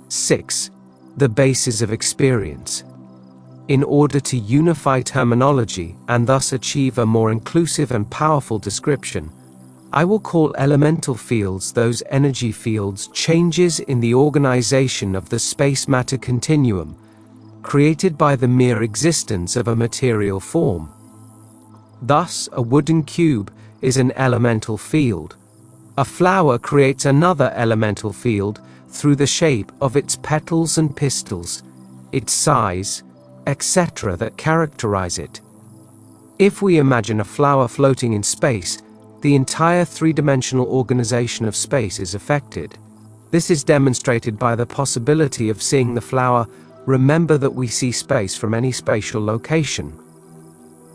6. The basis of experience. In order to unify terminology and thus achieve a more inclusive and powerful description, I will call elemental fields those energy fields changes in the organization of the space-matter continuum, created by the mere existence of a material form. Thus, a wooden cube is an elemental field. A flower creates another elemental field through the shape of its petals and pistils, its size, etc. that characterize it. If we imagine a flower floating in space, the entire three-dimensional organization of space is affected. This is demonstrated by the possibility of seeing the flower. Remember that we see space from any spatial location.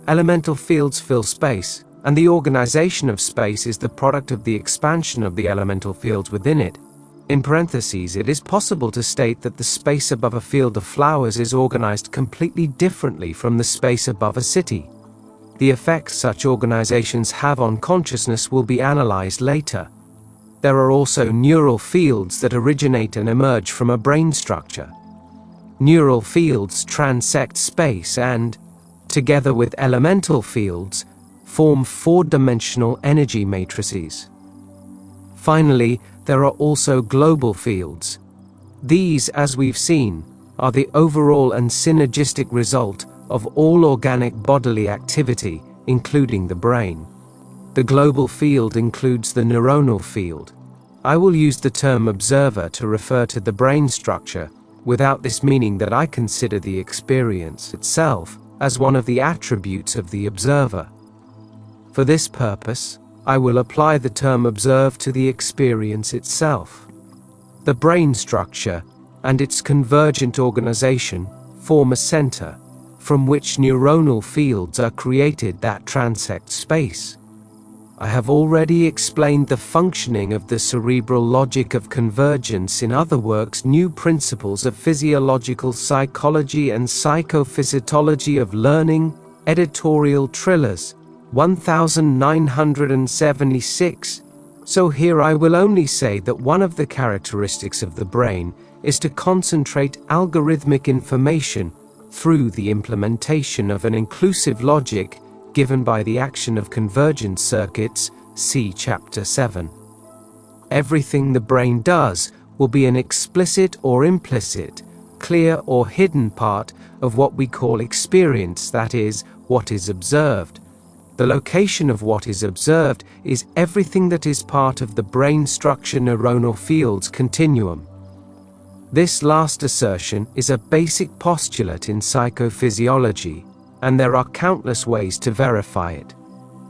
Elemental fields fill space, and the organization of space is the product of the expansion of the elemental fields within it. In parentheses, it is possible to state that the space above a field of flowers is organized completely differently from the space above a city. The effects such organizations have on consciousness will be analyzed later. There are also neural fields that originate and emerge from a brain structure. Neural fields transect space and, together with elemental fields, form four-dimensional energy matrices. Finally, there are also global fields. These, as we've seen, are the overall and synergistic result of all organic bodily activity, including the brain. The global field includes the neuronal field. I will use the term observer to refer to the brain structure, without this meaning that I consider the experience itself as one of the attributes of the observer. For this purpose, I will apply the term observe to the experience itself. The brain structure and its convergent organization form a center, from which neuronal fields are created that transect space. I have already explained the functioning of the cerebral logic of convergence in other works, New Principles of Physiological Psychology and Psychophysiology of Learning, editorial Trillers, 1976. So here I will only say that one of the characteristics of the brain is to concentrate algorithmic information through the implementation of an inclusive logic given by the action of convergent circuits, see Chapter 7. Everything the brain does will be an explicit or implicit, clear or hidden part of what we call experience, that is, what is observed. The location of what is observed is everything that is part of the brain structure neuronal fields continuum. This last assertion is a basic postulate in psychophysiology, and there are countless ways to verify it.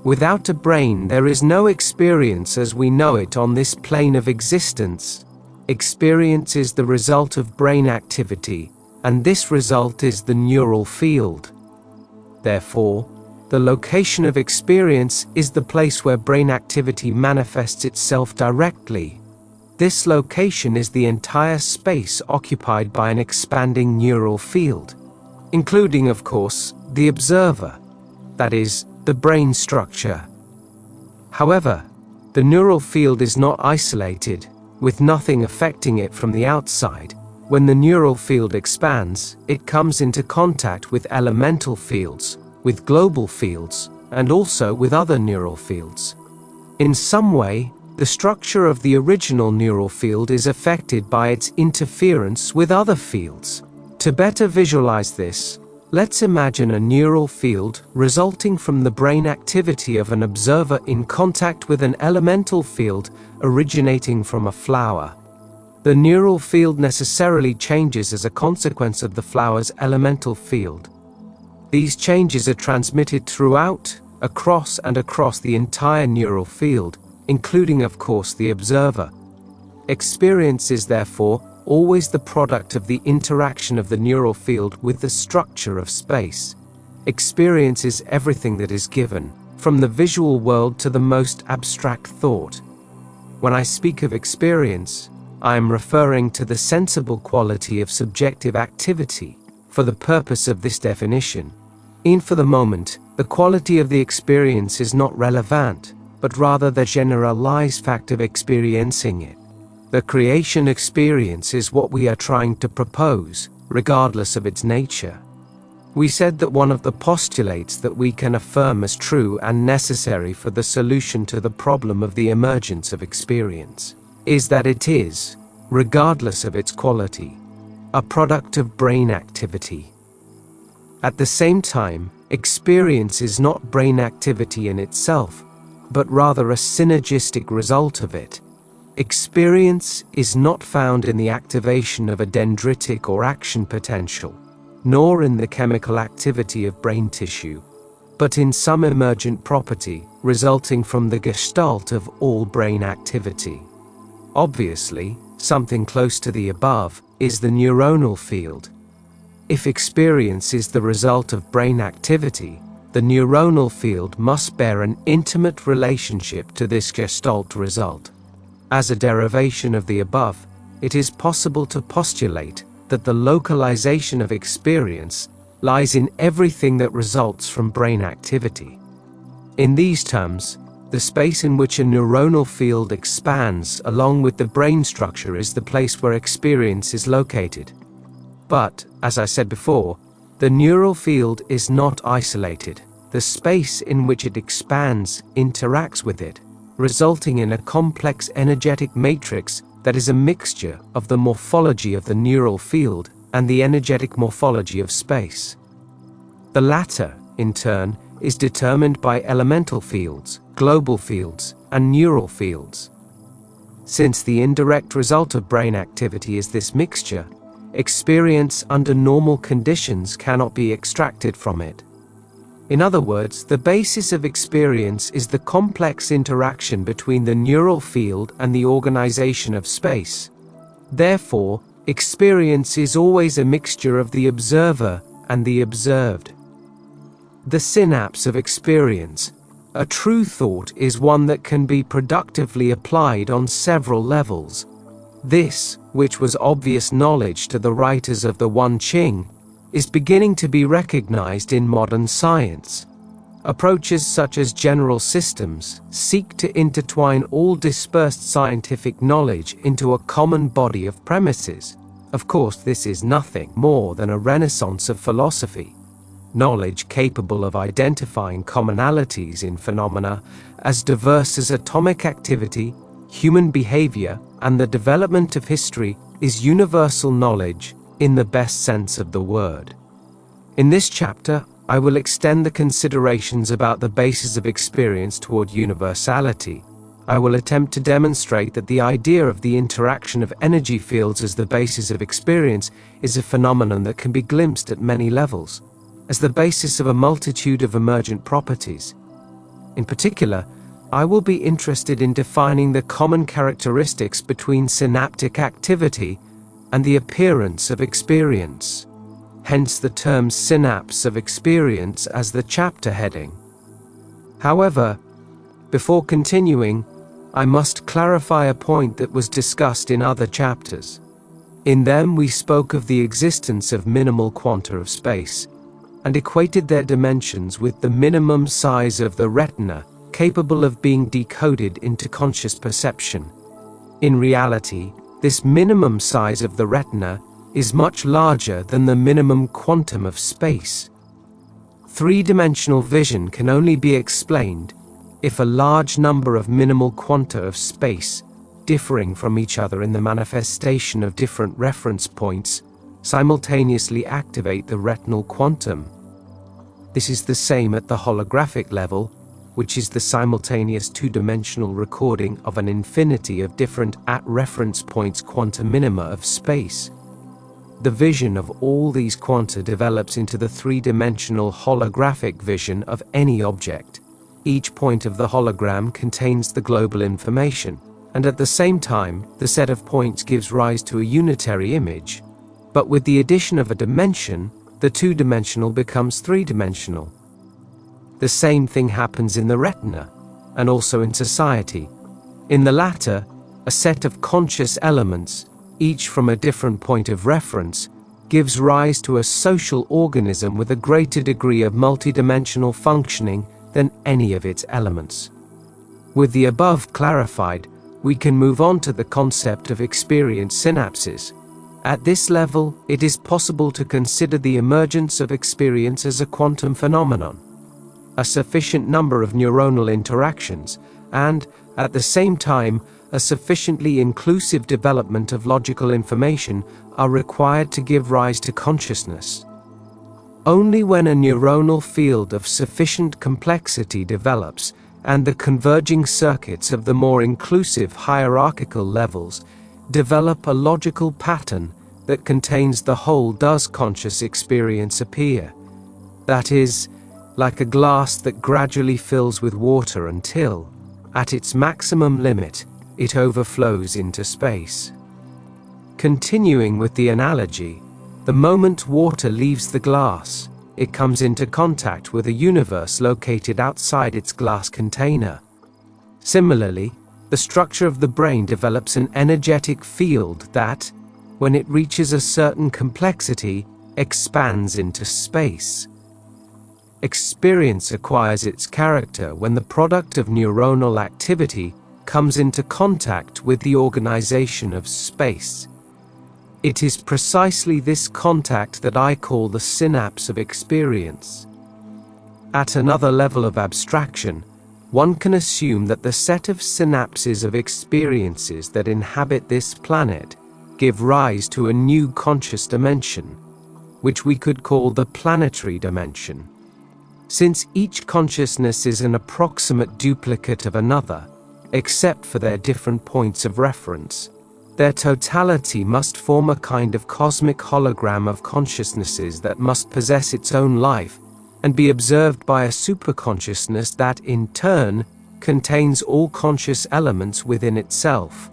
Without a brain, there is no experience as we know it on this plane of existence. Experience is the result of brain activity, and this result is the neural field. Therefore, the location of experience is the place where brain activity manifests itself directly. This location is the entire space occupied by an expanding neural field, including, of course, the observer, that is, the brain structure. However, the neural field is not isolated, with nothing affecting it from the outside. When the neural field expands, it comes into contact with elemental fields, with global fields, and also with other neural fields. In some way, the structure of the original neural field is affected by its interference with other fields. To better visualize this, let's imagine a neural field resulting from the brain activity of an observer in contact with an elemental field originating from a flower. The neural field necessarily changes as a consequence of the flower's elemental field. These changes are transmitted throughout, across the entire neural field, including, of course, the observer. Experience is therefore always the product of the interaction of the neural field with the structure of space. Experience is everything that is given, from the visual world to the most abstract thought. When I speak of experience, I am referring to the sensible quality of subjective activity, for the purpose of this definition. For the moment, the quality of the experience is not relevant, but rather the generalized fact of experiencing it. The creation experience is what we are trying to propose, regardless of its nature. We said that one of the postulates that we can affirm as true and necessary for the solution to the problem of the emergence of experience is that it is, regardless of its quality, a product of brain activity. At the same time, experience is not brain activity in itself, but rather a synergistic result of it. Experience is not found in the activation of a dendritic or action potential, nor in the chemical activity of brain tissue, but in some emergent property resulting from the gestalt of all brain activity. Obviously, something close to the above is the neuronal field. If experience is the result of brain activity, the neuronal field must bear an intimate relationship to this gestalt result. As a derivation of the above, it is possible to postulate that the localization of experience lies in everything that results from brain activity. In these terms, the space in which a neuronal field expands along with the brain structure is the place where experience is located. But, as I said before, the neural field is not isolated. The space in which it expands interacts with it, resulting in a complex energetic matrix that is a mixture of the morphology of the neural field and the energetic morphology of space. The latter, in turn, is determined by elemental fields, global fields, and neural fields. Since the indirect result of brain activity is this mixture, experience under normal conditions cannot be extracted from it. In other words, the basis of experience is the complex interaction between the neural field and the organization of space. Therefore, experience is always a mixture of the observer and the observed. The synapse of experience. A true thought is one that can be productively applied on several levels. This, which was obvious knowledge to the writers of the Wan Qing, is beginning to be recognized in modern science. Approaches such as general systems seek to intertwine all dispersed scientific knowledge into a common body of premises. Of course, this is nothing more than a renaissance of philosophy. Knowledge capable of identifying commonalities in phenomena as diverse as atomic activity, human behavior, and the development of history is universal knowledge in the best sense of the word. In this chapter, I will extend the considerations about the basis of experience toward universality. I will attempt to demonstrate that the idea of the interaction of energy fields as the basis of experience is a phenomenon that can be glimpsed at many levels, as the basis of a multitude of emergent properties. In particular, I will be interested in defining the common characteristics between synaptic activity and the appearance of experience. Hence the term synapse of experience as the chapter heading. However, before continuing, I must clarify a point that was discussed in other chapters. In them we spoke of the existence of minimal quanta of space, and equated their dimensions with the minimum size of the retina, capable of being decoded into conscious perception. In reality, this minimum size of the retina is much larger than the minimum quantum of space. Three-dimensional vision can only be explained if a large number of minimal quanta of space, differing from each other in the manifestation of different reference points, simultaneously activate the retinal quantum. This is the same at the holographic level, which is the simultaneous two-dimensional recording of an infinity of different at-reference points quanta minima of space. The vision of all these quanta develops into the three-dimensional holographic vision of any object. Each point of the hologram contains the global information, and at the same time, the set of points gives rise to a unitary image. But with the addition of a dimension, the two-dimensional becomes three-dimensional. The same thing happens in the retina, and also in society. In the latter, a set of conscious elements, each from a different point of reference, gives rise to a social organism with a greater degree of multidimensional functioning than any of its elements. With the above clarified, we can move on to the concept of experience synapses. At this level, it is possible to consider the emergence of experience as a quantum phenomenon. A sufficient number of neuronal interactions, and, at the same time, a sufficiently inclusive development of logical information are required to give rise to consciousness. Only when a neuronal field of sufficient complexity develops, and the converging circuits of the more inclusive hierarchical levels develop a logical pattern that contains the whole, does conscious experience appear. That is, like a glass that gradually fills with water until, at its maximum limit, it overflows into space. Continuing with the analogy, the moment water leaves the glass, it comes into contact with a universe located outside its glass container. Similarly, the structure of the brain develops an energetic field that, when it reaches a certain complexity, expands into space. Experience acquires its character when the product of neuronal activity comes into contact with the organization of space. It is precisely this contact that I call the synapse of experience. At another level of abstraction, one can assume that the set of synapses of experiences that inhabit this planet give rise to a new conscious dimension, which we could call the planetary dimension. Since each consciousness is an approximate duplicate of another, except for their different points of reference, their totality must form a kind of cosmic hologram of consciousnesses that must possess its own life and be observed by a superconsciousness that, in turn, contains all conscious elements within itself.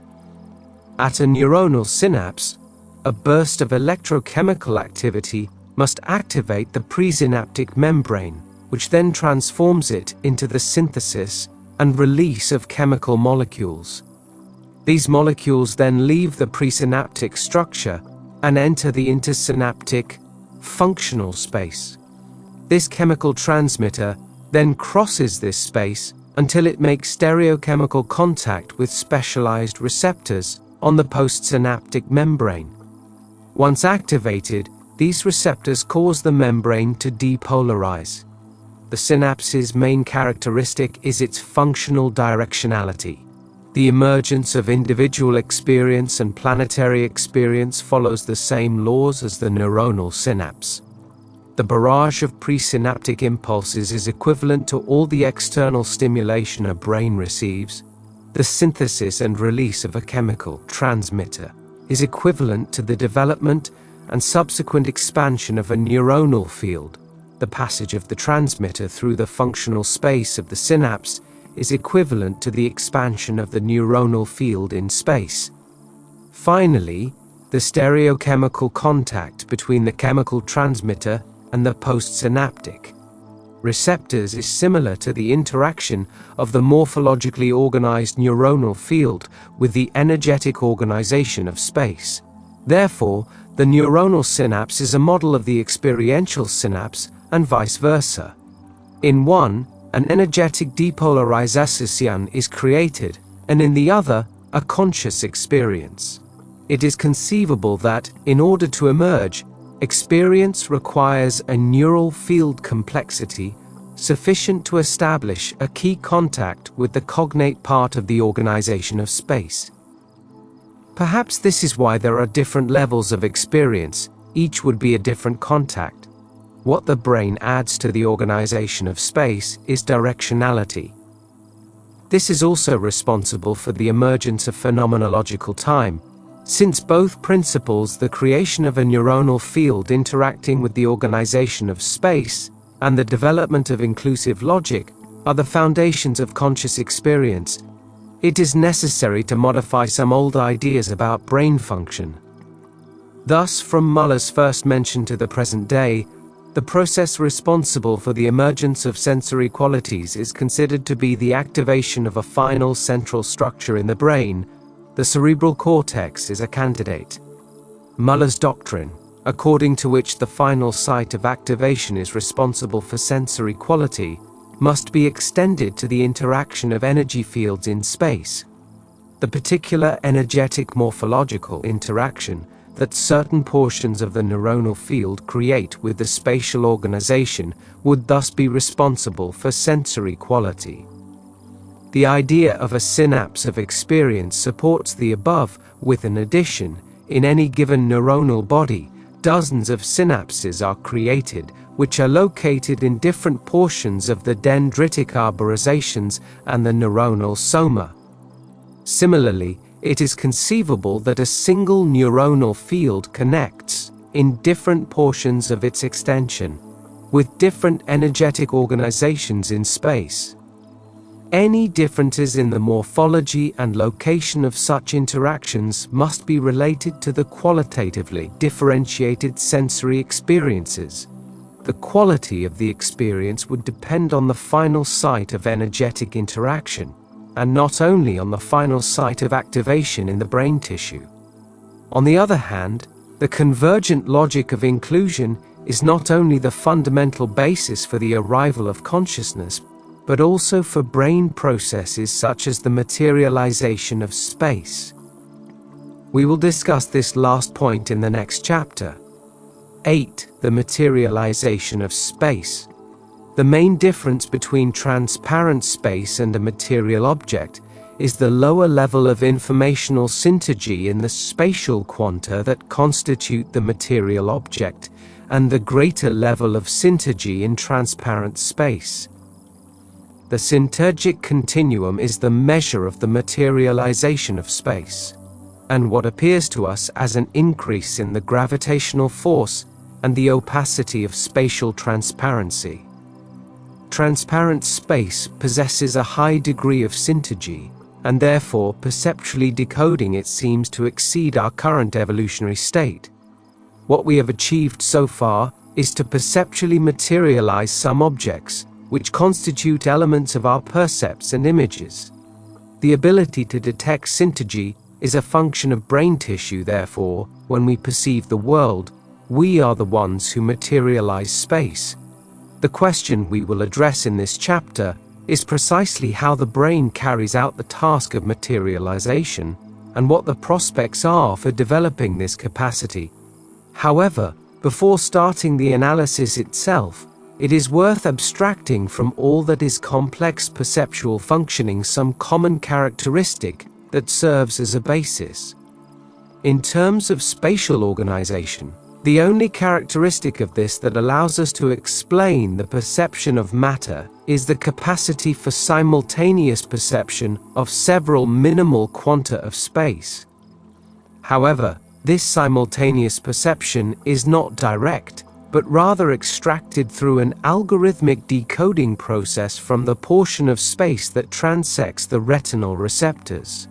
At a neuronal synapse, a burst of electrochemical activity must activate the presynaptic membrane, which then transforms it into the synthesis and release of chemical molecules. These molecules then leave the presynaptic structure and enter the intersynaptic, functional space. This chemical transmitter then crosses this space until it makes stereochemical contact with specialized receptors on the postsynaptic membrane. Once activated, these receptors cause the membrane to depolarize. The synapse's main characteristic is its functional directionality. The emergence of individual experience and planetary experience follows the same laws as the neuronal synapse. The barrage of presynaptic impulses is equivalent to all the external stimulation a brain receives. The synthesis and release of a chemical transmitter is equivalent to the development and subsequent expansion of a neuronal field. The passage of the transmitter through the functional space of the synapse is equivalent to the expansion of the neuronal field in space. Finally, the stereochemical contact between the chemical transmitter and the postsynaptic receptors is similar to the interaction of the morphologically organized neuronal field with the energetic organization of space. Therefore, the neuronal synapse is a model of the experiential synapse and vice versa. In one, an energetic depolarization is created, and in the other, a conscious experience. It is conceivable that, in order to emerge, experience requires a neural field complexity sufficient to establish a key contact with the cognate part of the organization of space. Perhaps this is why there are different levels of experience, each would be a different contact. What the brain adds to the organization of space is directionality. This is also responsible for the emergence of phenomenological time, since both principles, the creation of a neuronal field interacting with the organization of space and the development of inclusive logic, are the foundations of conscious experience. It is necessary to modify some old ideas about brain function. Thus, from Muller's first mention to the present day, the process responsible for the emergence of sensory qualities is considered to be the activation of a final central structure in the brain. The cerebral cortex is a candidate. Muller's doctrine, according to which the final site of activation is responsible for sensory quality, must be extended to the interaction of energy fields in space. the particular energetic morphological interaction that certain portions of the neuronal field create with the spatial organization would thus be responsible for sensory quality. The idea of a synapse of experience supports the above, with an addition, in any given neuronal body, dozens of synapses are created, which are located in different portions of the dendritic arborizations and the neuronal soma. Similarly, it is conceivable that a single neuronal field connects, in different portions of its extension, with different energetic organizations in space. Any differences in the morphology and location of such interactions must be related to the qualitatively differentiated sensory experiences. The quality of the experience would depend on the final site of energetic interaction, and not only on the final site of activation in the brain tissue. On the other hand, the convergent logic of inclusion is not only the fundamental basis for the arrival of consciousness, but also for brain processes such as the materialization of space. We will discuss this last point in the next chapter. 8. The materialization of space. The main difference between transparent space and a material object is the lower level of informational synergy in the spatial quanta that constitute the material object, and the greater level of synergy in transparent space. The Sintergic continuum is the measure of the materialization of space, and what appears to us as an increase in the gravitational force and the opacity of spatial transparency. Transparent space possesses a high degree of synergy, and therefore perceptually decoding it seems to exceed our current evolutionary state. What we have achieved so far is to perceptually materialize some objects, which constitute elements of our percepts and images. The ability to detect synergy is a function of brain tissue. Therefore, when we perceive the world, we are the ones who materialize space. The question we will address in this chapter is precisely how the brain carries out the task of materialization, and what the prospects are for developing this capacity. However, before starting the analysis itself, it is worth abstracting from all that is complex perceptual functioning some common characteristic that serves as a basis. In terms of spatial organization, the only characteristic of this that allows us to explain the perception of matter is the capacity for simultaneous perception of several minimal quanta of space. However, this simultaneous perception is not direct, but rather extracted through an algorithmic decoding process from the portion of space that transects the retinal receptors.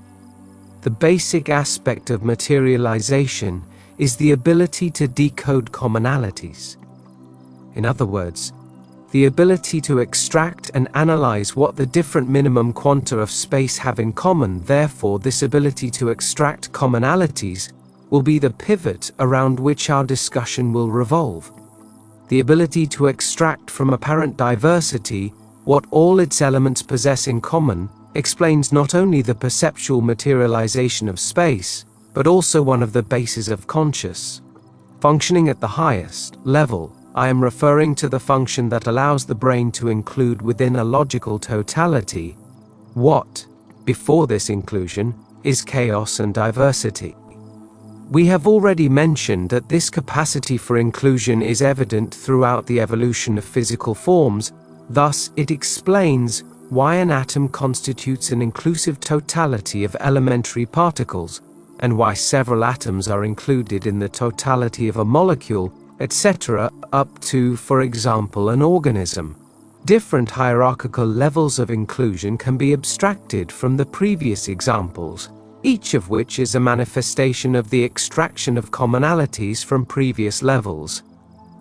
The basic aspect of materialization is the ability to decode commonalities. In other words, the ability to extract and analyze what the different minimum quanta of space have in common. Therefore, this ability to extract commonalities will be the pivot around which our discussion will revolve. The ability to extract from apparent diversity what all its elements possess in common explains not only the perceptual materialization of space, but also one of the bases of conscious functioning at the highest level. I am referring to the function that allows the brain to include within a logical totality what, before this inclusion, is chaos and diversity. We have already mentioned that this capacity for inclusion is evident throughout the evolution of physical forms. Thus, it explains why an atom constitutes an inclusive totality of elementary particles, and why several atoms are included in the totality of a molecule, etc., up to, for example, an organism. Different hierarchical levels of inclusion can be abstracted from the previous examples, each of which is a manifestation of the extraction of commonalities from previous levels.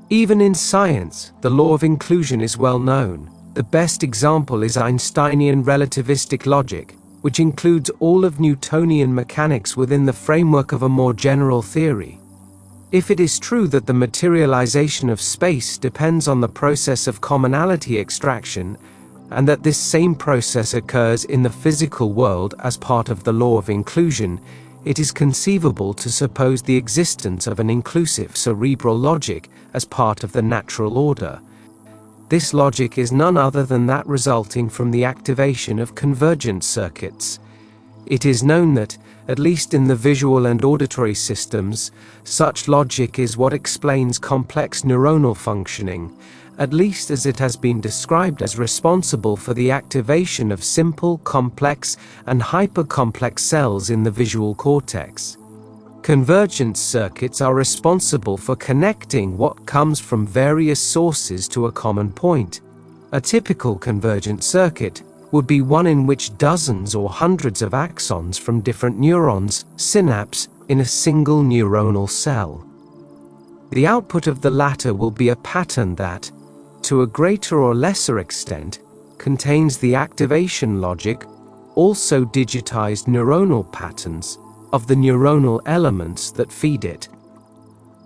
Even in science, the law of inclusion is well known. The best example is Einsteinian relativistic logic, which includes all of Newtonian mechanics within the framework of a more general theory. If it is true that the materialization of space depends on the process of commonality extraction, and that this same process occurs in the physical world as part of the law of inclusion, it is conceivable to suppose the existence of an inclusive cerebral logic as part of the natural order. This logic is none other than that resulting from the activation of convergent circuits. It is known that, at least in the visual and auditory systems, such logic is what explains complex neuronal functioning, at least as it has been described as responsible for the activation of simple, complex, and hypercomplex cells in the visual cortex. Convergence circuits are responsible for connecting what comes from various sources to a common point. A typical convergent circuit would be one in which dozens or hundreds of axons from different neurons synapse in a single neuronal cell. The output of the latter will be a pattern that, to a greater or lesser extent, contains the activation logic, also digitized neuronal patterns, of the neuronal elements that feed it.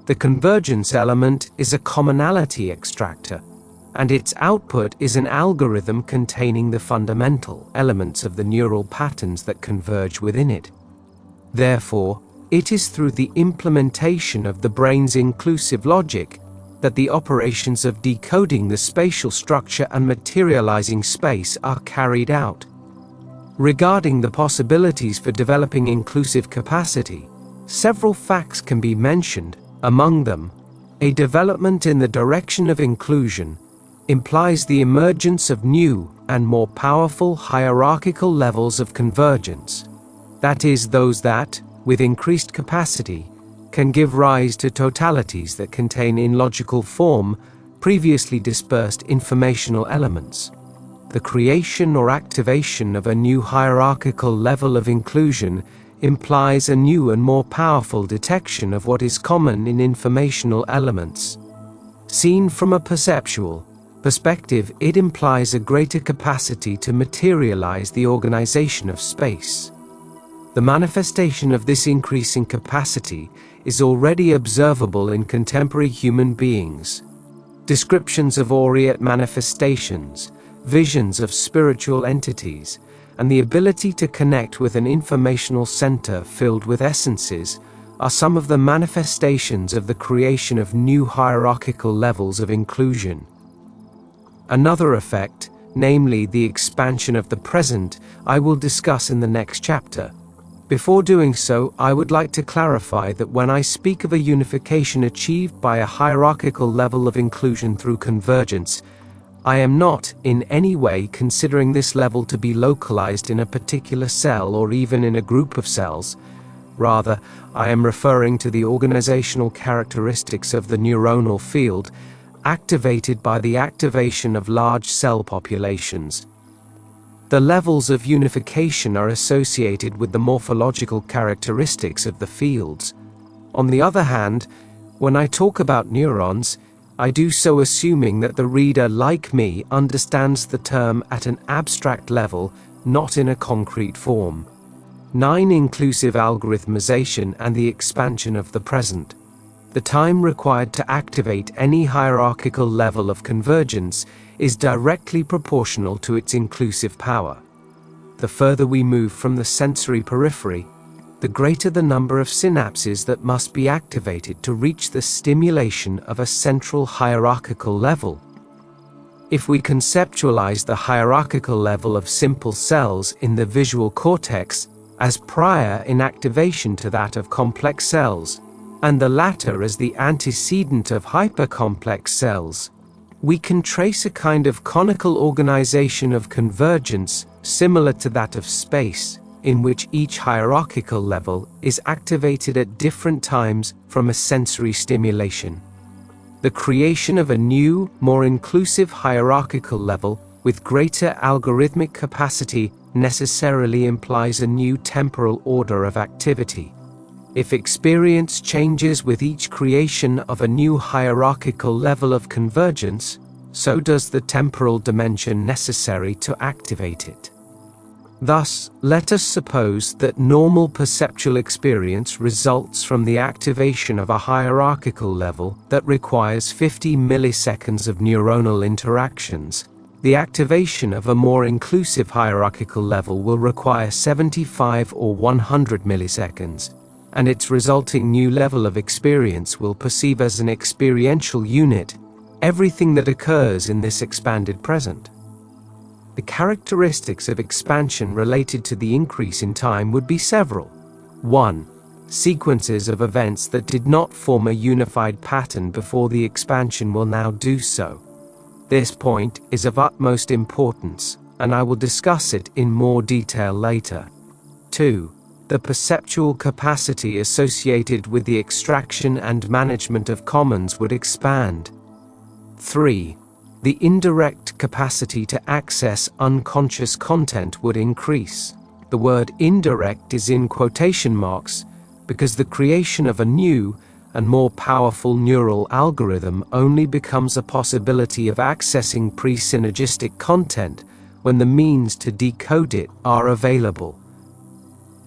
The convergence element is a commonality extractor, and its output is an algorithm containing the fundamental elements of the neural patterns that converge within it. Therefore, it is through the implementation of the brain's inclusive logic that the operations of decoding the spatial structure and materializing space are carried out. Regarding the possibilities for developing inclusive capacity, several facts can be mentioned. Among them, a development in the direction of inclusion implies the emergence of new and more powerful hierarchical levels of convergence. That is, those that, with increased capacity, can give rise to totalities that contain in logical form previously dispersed informational elements. The creation or activation of a new hierarchical level of inclusion implies a new and more powerful detection of what is common in informational elements. Seen from a perceptual perspective, it implies a greater capacity to materialize the organization of space. The manifestation of this increasing capacity is already observable in contemporary human beings. Descriptions of aureate manifestations, visions of spiritual entities, and the ability to connect with an informational center filled with essences are some of the manifestations of the creation of new hierarchical levels of inclusion. Another effect, namely the expansion of the present, I will discuss in the next chapter. Before doing so, I would like to clarify that when I speak of a unification achieved by a hierarchical level of inclusion through convergence, I am not, in any way, considering this level to be localized in a particular cell or even in a group of cells. Rather, I am referring to the organizational characteristics of the neuronal field, activated by the activation of large cell populations. The levels of unification are associated with the morphological characteristics of the fields. On the other hand, when I talk about neurons, I do so assuming that the reader, like me, understands the term at an abstract level, not in a concrete form. 9. Inclusive algorithmization and the expansion of the present. The time required to activate any hierarchical level of convergence is directly proportional to its inclusive power. The further we move from the sensory periphery, the greater the number of synapses that must be activated to reach the stimulation of a central hierarchical level. If we conceptualize the hierarchical level of simple cells in the visual cortex as prior in activation to that of complex cells, and the latter as the antecedent of hypercomplex cells, we can trace a kind of conical organization of convergence similar to that of space, in which each hierarchical level is activated at different times from a sensory stimulation. The creation of a new, more inclusive hierarchical level with greater algorithmic capacity necessarily implies a new temporal order of activity. If experience changes with each creation of a new hierarchical level of convergence, so does the temporal dimension necessary to activate it. Thus, let us suppose that normal perceptual experience results from the activation of a hierarchical level that requires 50 milliseconds of neuronal interactions, The activation of a more inclusive hierarchical level will require 75 or 100 milliseconds, and its resulting new level of experience will perceive as an experiential unit everything that occurs in this expanded present. The characteristics of expansion related to the increase in time would be several. 1. Sequences of events that did not form a unified pattern before the expansion will now do so. This point is of utmost importance, and I will discuss it in more detail later. 2. The perceptual capacity associated with the extraction and management of commons would expand. 3. The indirect capacity to access unconscious content would increase. The word indirect is in quotation marks because the creation of a new and more powerful neural algorithm only becomes a possibility of accessing pre-synergistic content when the means to decode it are available.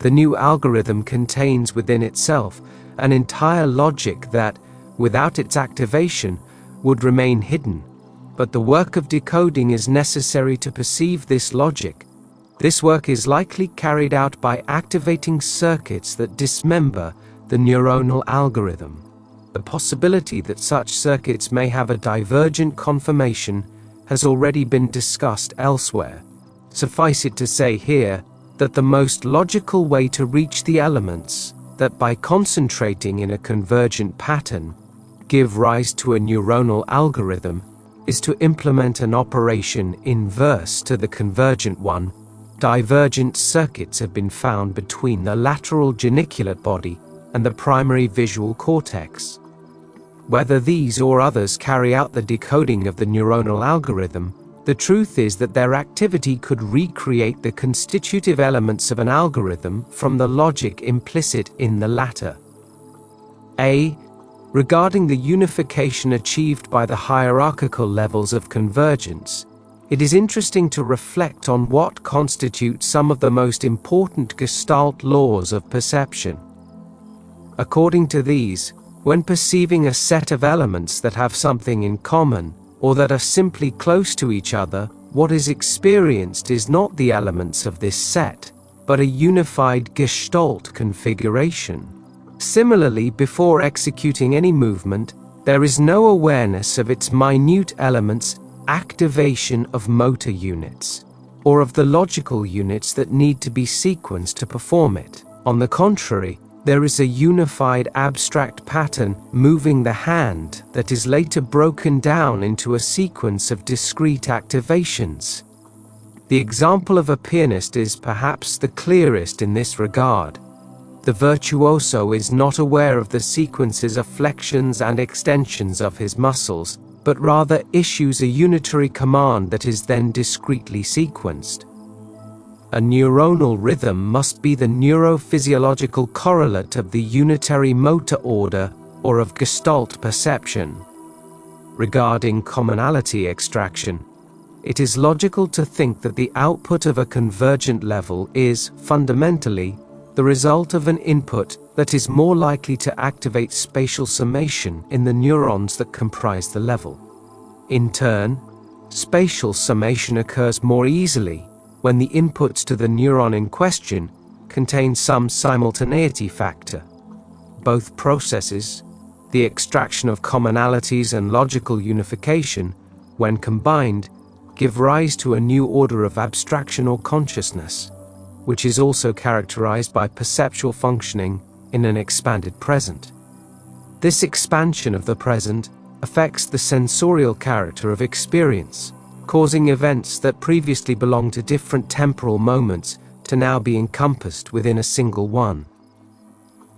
The new algorithm contains within itself an entire logic that, without its activation, would remain hidden. But the work of decoding is necessary to perceive this logic. This work is likely carried out by activating circuits that dismember the neuronal algorithm. The possibility that such circuits may have a divergent conformation has already been discussed elsewhere. Suffice it to say here that the most logical way to reach the elements that, by concentrating in a convergent pattern, give rise to a neuronal algorithm is to implement an operation inverse to the convergent one. Divergent circuits have been found between the lateral geniculate body and the primary visual cortex. Whether these or others carry out the decoding of the neuronal algorithm, the truth is that their activity could recreate the constitutive elements of an algorithm from the logic implicit in the latter. A. Regarding the unification achieved by the hierarchical levels of convergence, it is interesting to reflect on what constitutes some of the most important Gestalt laws of perception. According to these, when perceiving a set of elements that have something in common, or that are simply close to each other, what is experienced is not the elements of this set, but a unified Gestalt configuration. Similarly, before executing any movement, there is no awareness of its minute elements, activation of motor units, or of the logical units that need to be sequenced to perform it. On the contrary, there is a unified abstract pattern moving the hand that is later broken down into a sequence of discrete activations. The example of a pianist is perhaps the clearest in this regard. The virtuoso is not aware of the sequences of flexions and extensions of his muscles, but rather issues a unitary command that is then discretely sequenced. A neuronal rhythm must be the neurophysiological correlate of the unitary motor order or of Gestalt perception. Regarding commonality extraction, it is logical to think that the output of a convergent level is, fundamentally, the result of an input that is more likely to activate spatial summation in the neurons that comprise the level. In turn, spatial summation occurs more easily when the inputs to the neuron in question contain some simultaneity factor. Both processes, the extraction of commonalities and logical unification, when combined, give rise to a new order of abstraction or consciousness, which is also characterized by perceptual functioning in an expanded present. This expansion of the present affects the sensorial character of experience, causing events that previously belonged to different temporal moments to now be encompassed within a single one.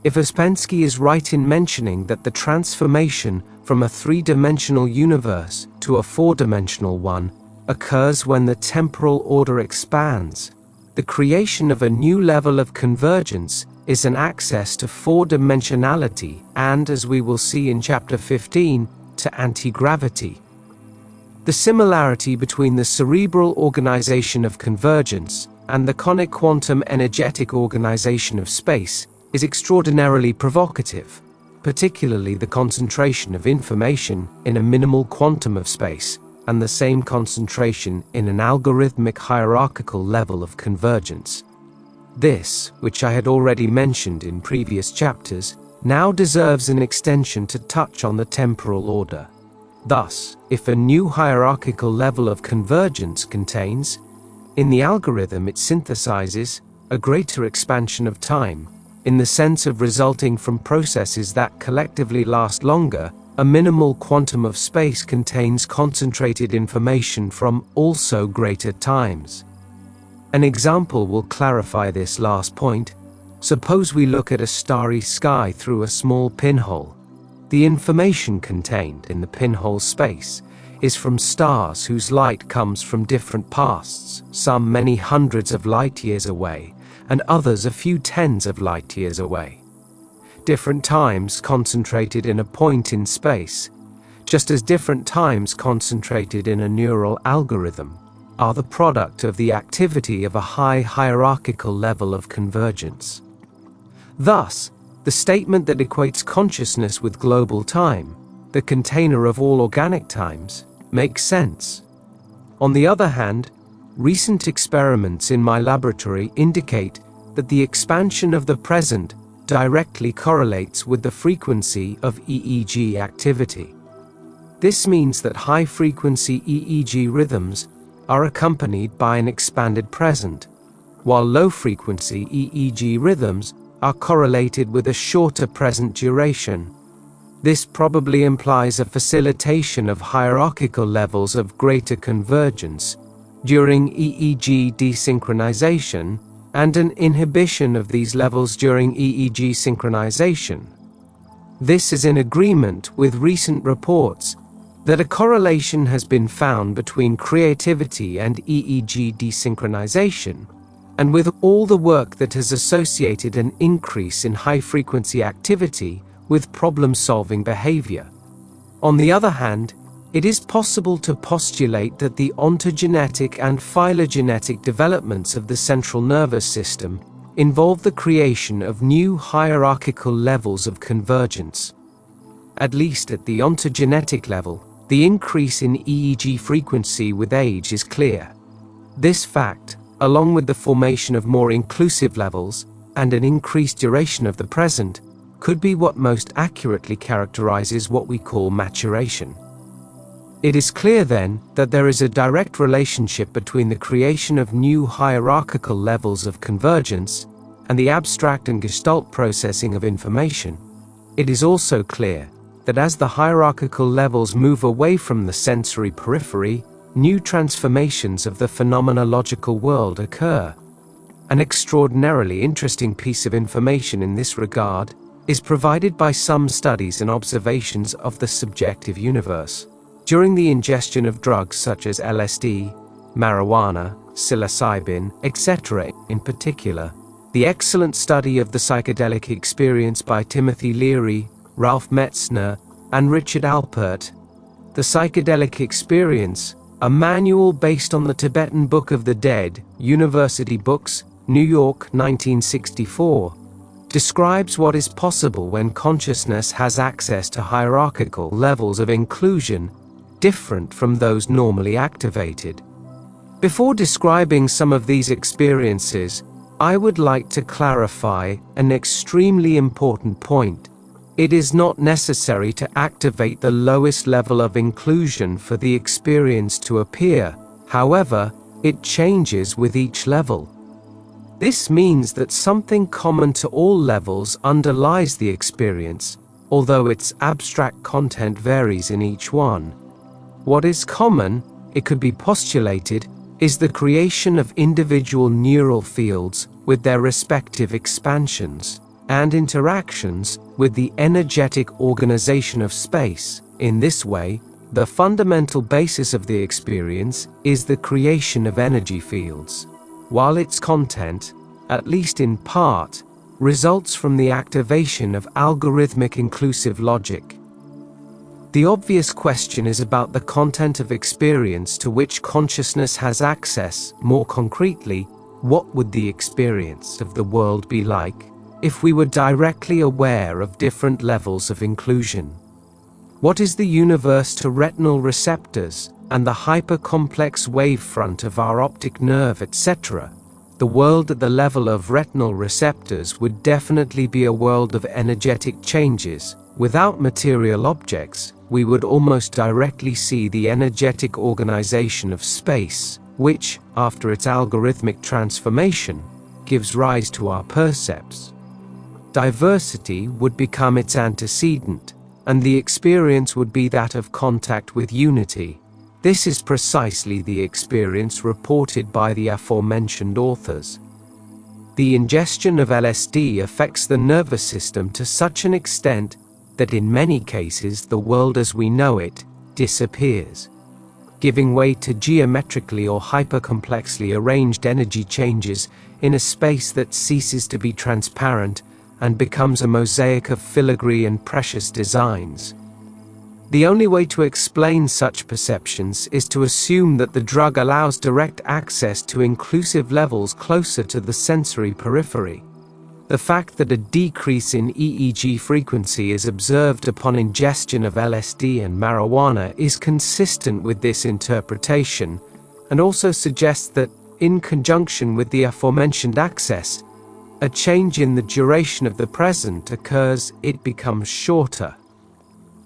If Ouspensky is right in mentioning that the transformation from a three-dimensional universe to a four-dimensional one occurs when the temporal order expands, the creation of a new level of convergence is an access to four-dimensionality and, as we will see in Chapter 15, to anti-gravity. The similarity between the cerebral organization of convergence and the conic quantum energetic organization of space is extraordinarily provocative, particularly the concentration of information in a minimal quantum of space, and the same concentration in an algorithmic hierarchical level of convergence. This, which I had already mentioned in previous chapters, now deserves an extension to touch on the temporal order. Thus, if a new hierarchical level of convergence contains, in the algorithm it synthesizes, a greater expansion of time, in the sense of resulting from processes that collectively last longer, a minimal quantum of space contains concentrated information from also greater times. An example will clarify this last point. Suppose we look at a starry sky through a small pinhole. The information contained in the pinhole space is from stars whose light comes from different pasts, some many hundreds of light years away, and others a few tens of light years away. Different times concentrated in a point in space, just as different times concentrated in a neural algorithm, are the product of the activity of a high hierarchical level of convergence. Thus, the statement that equates consciousness with global time, the container of all organic times, makes sense. On the other hand, recent experiments in my laboratory indicate that the expansion of the present directly correlates with the frequency of EEG activity. This means that high-frequency EEG rhythms are accompanied by an expanded present, while low-frequency EEG rhythms are correlated with a shorter present duration. This probably implies a facilitation of hierarchical levels of greater convergence during EEG desynchronization and an inhibition of these levels during EEG synchronization. This is in agreement with recent reports that a correlation has been found between creativity and EEG desynchronization, and with all the work that has associated an increase in high-frequency activity with problem-solving behavior. On the other hand, it is possible to postulate that the ontogenetic and phylogenetic developments of the central nervous system involve the creation of new hierarchical levels of convergence. At least at the ontogenetic level, the increase in EEG frequency with age is clear. This fact, along with the formation of more inclusive levels and an increased duration of the present, could be what most accurately characterizes what we call maturation. It is clear then that there is a direct relationship between the creation of new hierarchical levels of convergence and the abstract and gestalt processing of information. It is also clear that as the hierarchical levels move away from the sensory periphery, new transformations of the phenomenological world occur. An extraordinarily interesting piece of information in this regard is provided by some studies and observations of the subjective universe. During the ingestion of drugs such as LSD, marijuana, psilocybin, etc. in particular, the excellent study of the psychedelic experience by Timothy Leary, Ralph Metzner, and Richard Alpert, The Psychedelic Experience, a manual based on the Tibetan Book of the Dead, University Books, New York, 1964, describes what is possible when consciousness has access to hierarchical levels of inclusion different from those normally activated. Before describing some of these experiences, I would like to clarify an extremely important point. It is not necessary to activate the lowest level of inclusion for the experience to appear. However, it changes with each level. This means that something common to all levels underlies the experience, although its abstract content varies in each one. What is common, it could be postulated, is the creation of individual neural fields with their respective expansions and interactions with the energetic organization of space. In this way, the fundamental basis of the experience is the creation of energy fields, while its content, at least in part, results from the activation of algorithmic inclusive logic. The obvious question is about the content of experience to which consciousness has access. More concretely, what would the experience of the world be like if we were directly aware of different levels of inclusion? What is the universe to retinal receptors, and the hyper-complex wavefront of our optic nerve, etc., the world at the level of retinal receptors would definitely be a world of energetic changes. Without material objects, we would almost directly see the energetic organization of space, which, after its algorithmic transformation, gives rise to our percepts. Diversity would become its antecedent, and the experience would be that of contact with unity. This is precisely the experience reported by the aforementioned authors. The ingestion of LSD affects the nervous system to such an extent that in many cases the world as we know it disappears, giving way to geometrically or hypercomplexly arranged energy changes in a space that ceases to be transparent and becomes a mosaic of filigree and precious designs. The only way to explain such perceptions is to assume that the drug allows direct access to inclusive levels closer to the sensory periphery. The fact that a decrease in EEG frequency is observed upon ingestion of LSD and marijuana is consistent with this interpretation, and also suggests that, in conjunction with the aforementioned access, a change in the duration of the present occurs. It becomes shorter.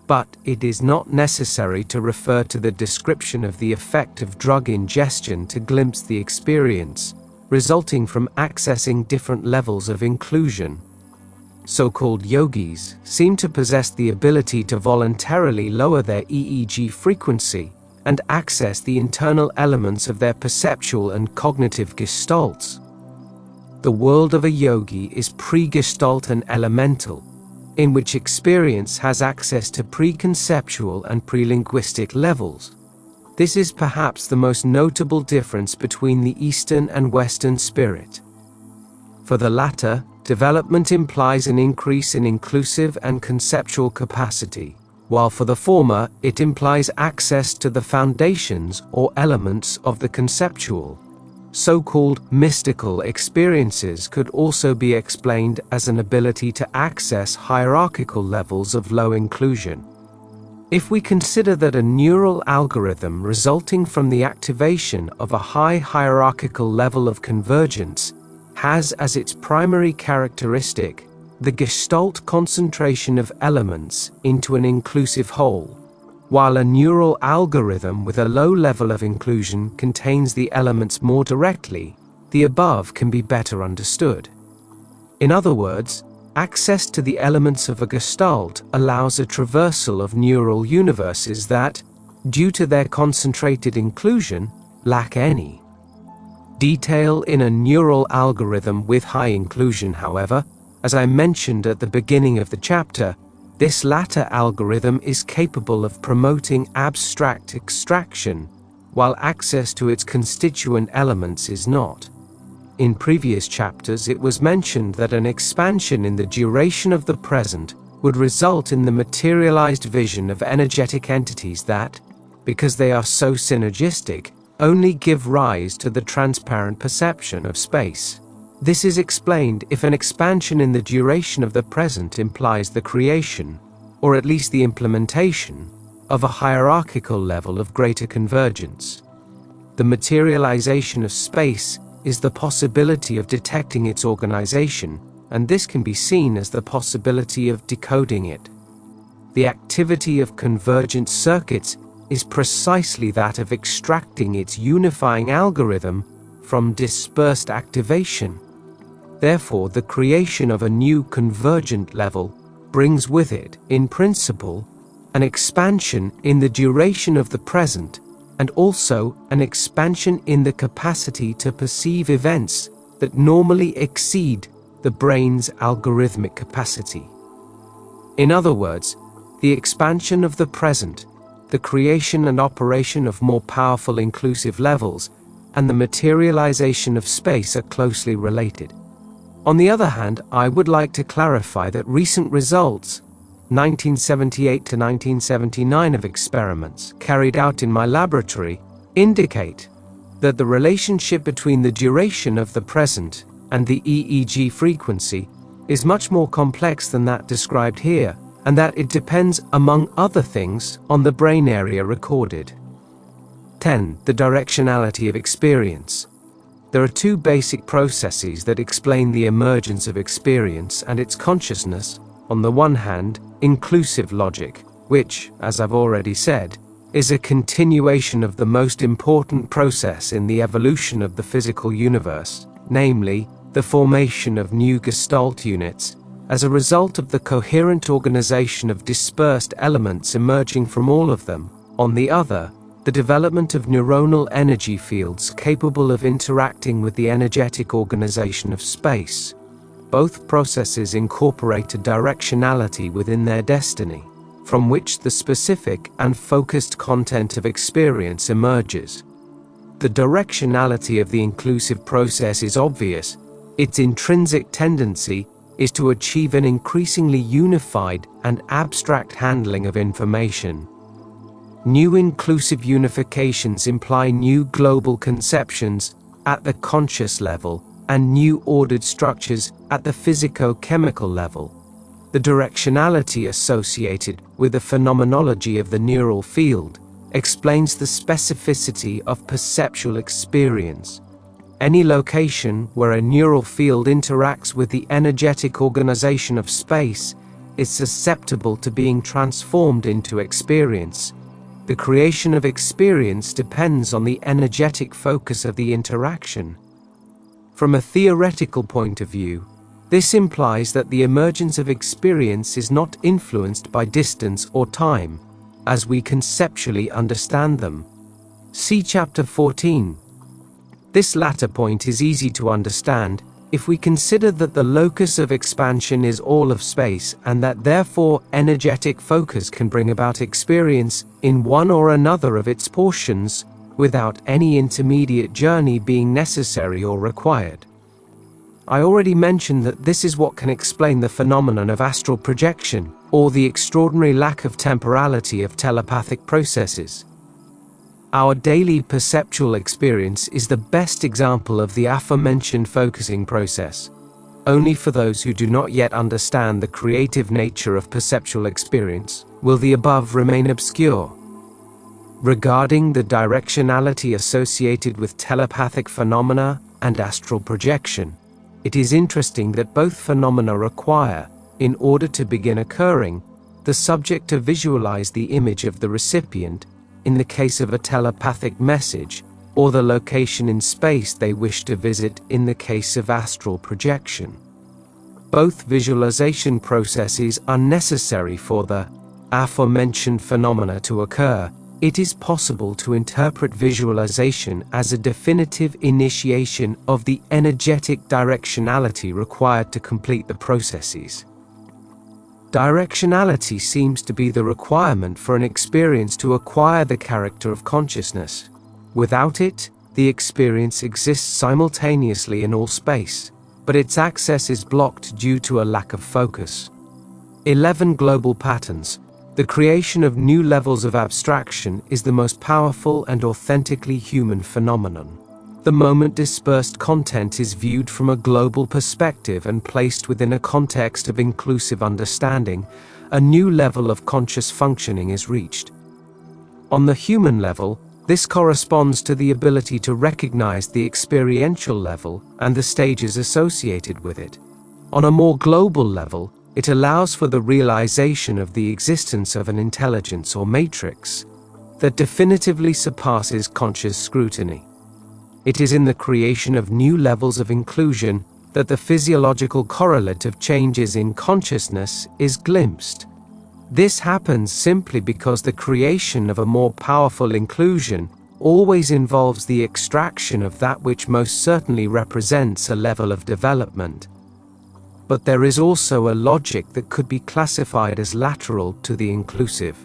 But it is not necessary to refer to the description of the effect of drug ingestion to glimpse the experience, resulting from accessing different levels of inclusion. So-called yogis seem to possess the ability to voluntarily lower their EEG frequency and access the internal elements of their perceptual and cognitive gestalts. The world of a yogi is pre-gestalt and elemental, in which experience has access to pre-conceptual and pre-linguistic levels. This is perhaps the most notable difference between the Eastern and Western spirit. For the latter, development implies an increase in inclusive and conceptual capacity, while for the former, it implies access to the foundations or elements of the conceptual. So-called mystical experiences could also be explained as an ability to access hierarchical levels of low inclusion. If we consider that a neural algorithm resulting from the activation of a high hierarchical level of convergence has as its primary characteristic the gestalt concentration of elements into an inclusive whole, while a neural algorithm with a low level of inclusion contains the elements more directly, the above can be better understood. In other words, access to the elements of a gestalt allows a traversal of neural universes that, due to their concentrated inclusion, lack any detail in a neural algorithm with high inclusion. However, as I mentioned at the beginning of the chapter, this latter algorithm is capable of promoting abstract extraction, while access to its constituent elements is not. In previous chapters it was mentioned that an expansion in the duration of the present would result in the materialized vision of energetic entities that, because they are so synergistic, only give rise to the transparent perception of space. This is explained if an expansion in the duration of the present implies the creation, or at least the implementation, of a hierarchical level of greater convergence. The materialization of space is the possibility of detecting its organization, and this can be seen as the possibility of decoding it. The activity of convergent circuits is precisely that of extracting its unifying algorithm from dispersed activation. Therefore, the creation of a new convergent level brings with it, in principle, an expansion in the duration of the present, and also an expansion in the capacity to perceive events that normally exceed the brain's algorithmic capacity. In other words, the expansion of the present, the creation and operation of more powerful inclusive levels, and the materialization of space are closely related. On the other hand, I would like to clarify that recent results, 1978 to 1979 of experiments carried out in my laboratory, indicate that the relationship between the duration of the present and the EEG frequency is much more complex than that described here, and that it depends, among other things, on the brain area recorded. 10. The directionality of experience. There are two basic processes that explain the emergence of experience and its consciousness. On the one hand, inclusive logic, which, as I've already said, is a continuation of the most important process in the evolution of the physical universe, namely, the formation of new Gestalt units, as a result of the coherent organization of dispersed elements emerging from all of them. On the other, the development of neuronal energy fields capable of interacting with the energetic organization of space. Both processes incorporate a directionality within their destiny, from which the specific and focused content of experience emerges. The directionality of the inclusive process is obvious. Its intrinsic tendency is to achieve an increasingly unified and abstract handling of information. New inclusive unifications imply new global conceptions at the conscious level and new ordered structures at the physico-chemical level. The directionality associated with the phenomenology of the neural field explains the specificity of perceptual experience. Any location where a neural field interacts with the energetic organization of space is susceptible to being transformed into experience. The creation of experience depends on the energetic focus of the interaction. From a theoretical point of view, this implies that the emergence of experience is not influenced by distance or time, as we conceptually understand them. See Chapter 14. This latter point is easy to understand if we consider that the locus of expansion is all of space and that therefore energetic focus can bring about experience in one or another of its portions without any intermediate journey being necessary or required. I already mentioned that this is what can explain the phenomenon of astral projection, or the extraordinary lack of temporality of telepathic processes. Our daily perceptual experience is the best example of the aforementioned focusing process. Only for those who do not yet understand the creative nature of perceptual experience will the above remain obscure. Regarding the directionality associated with telepathic phenomena and astral projection, it is interesting that both phenomena require, in order to begin occurring, the subject to visualize the image of the recipient, in the case of a telepathic message, or the location in space they wish to visit in the case of astral projection. Both visualization processes are necessary for the aforementioned phenomena to occur. It is possible to interpret visualization as a definitive initiation of the energetic directionality required to complete the processes. Directionality seems to be the requirement for an experience to acquire the character of consciousness. Without it, the experience exists simultaneously in all space, but its access is blocked due to a lack of focus. 11 Global patterns. The creation of new levels of abstraction is the most powerful and authentically human phenomenon. The moment dispersed content is viewed from a global perspective and placed within a context of inclusive understanding, a new level of conscious functioning is reached. On the human level, this corresponds to the ability to recognize the experiential level and the stages associated with it. On a more global level, it allows for the realization of the existence of an intelligence or matrix that definitively surpasses conscious scrutiny. It is in the creation of new levels of inclusion that the physiological correlate of changes in consciousness is glimpsed. This happens simply because the creation of a more powerful inclusion always involves the extraction of that which most certainly represents a level of development. But there is also a logic that could be classified as lateral to the inclusive.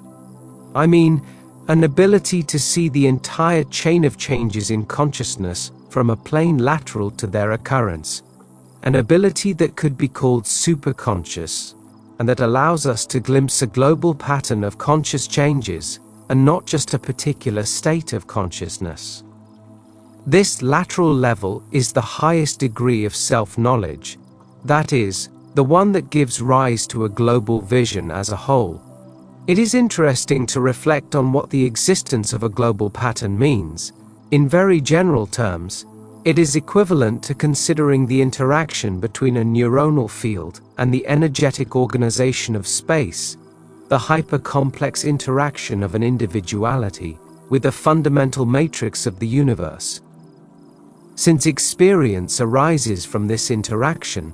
I mean, an ability to see the entire chain of changes in consciousness from a plane lateral to their occurrence. An ability that could be called superconscious, and that allows us to glimpse a global pattern of conscious changes, and not just a particular state of consciousness. This lateral level is the highest degree of self-knowledge, that is, the one that gives rise to a global vision as a whole. It is interesting to reflect on what the existence of a global pattern means. In very general terms, it is equivalent to considering the interaction between a neuronal field and the energetic organization of space, the hyper-complex interaction of an individuality with the fundamental matrix of the universe. Since experience arises from this interaction,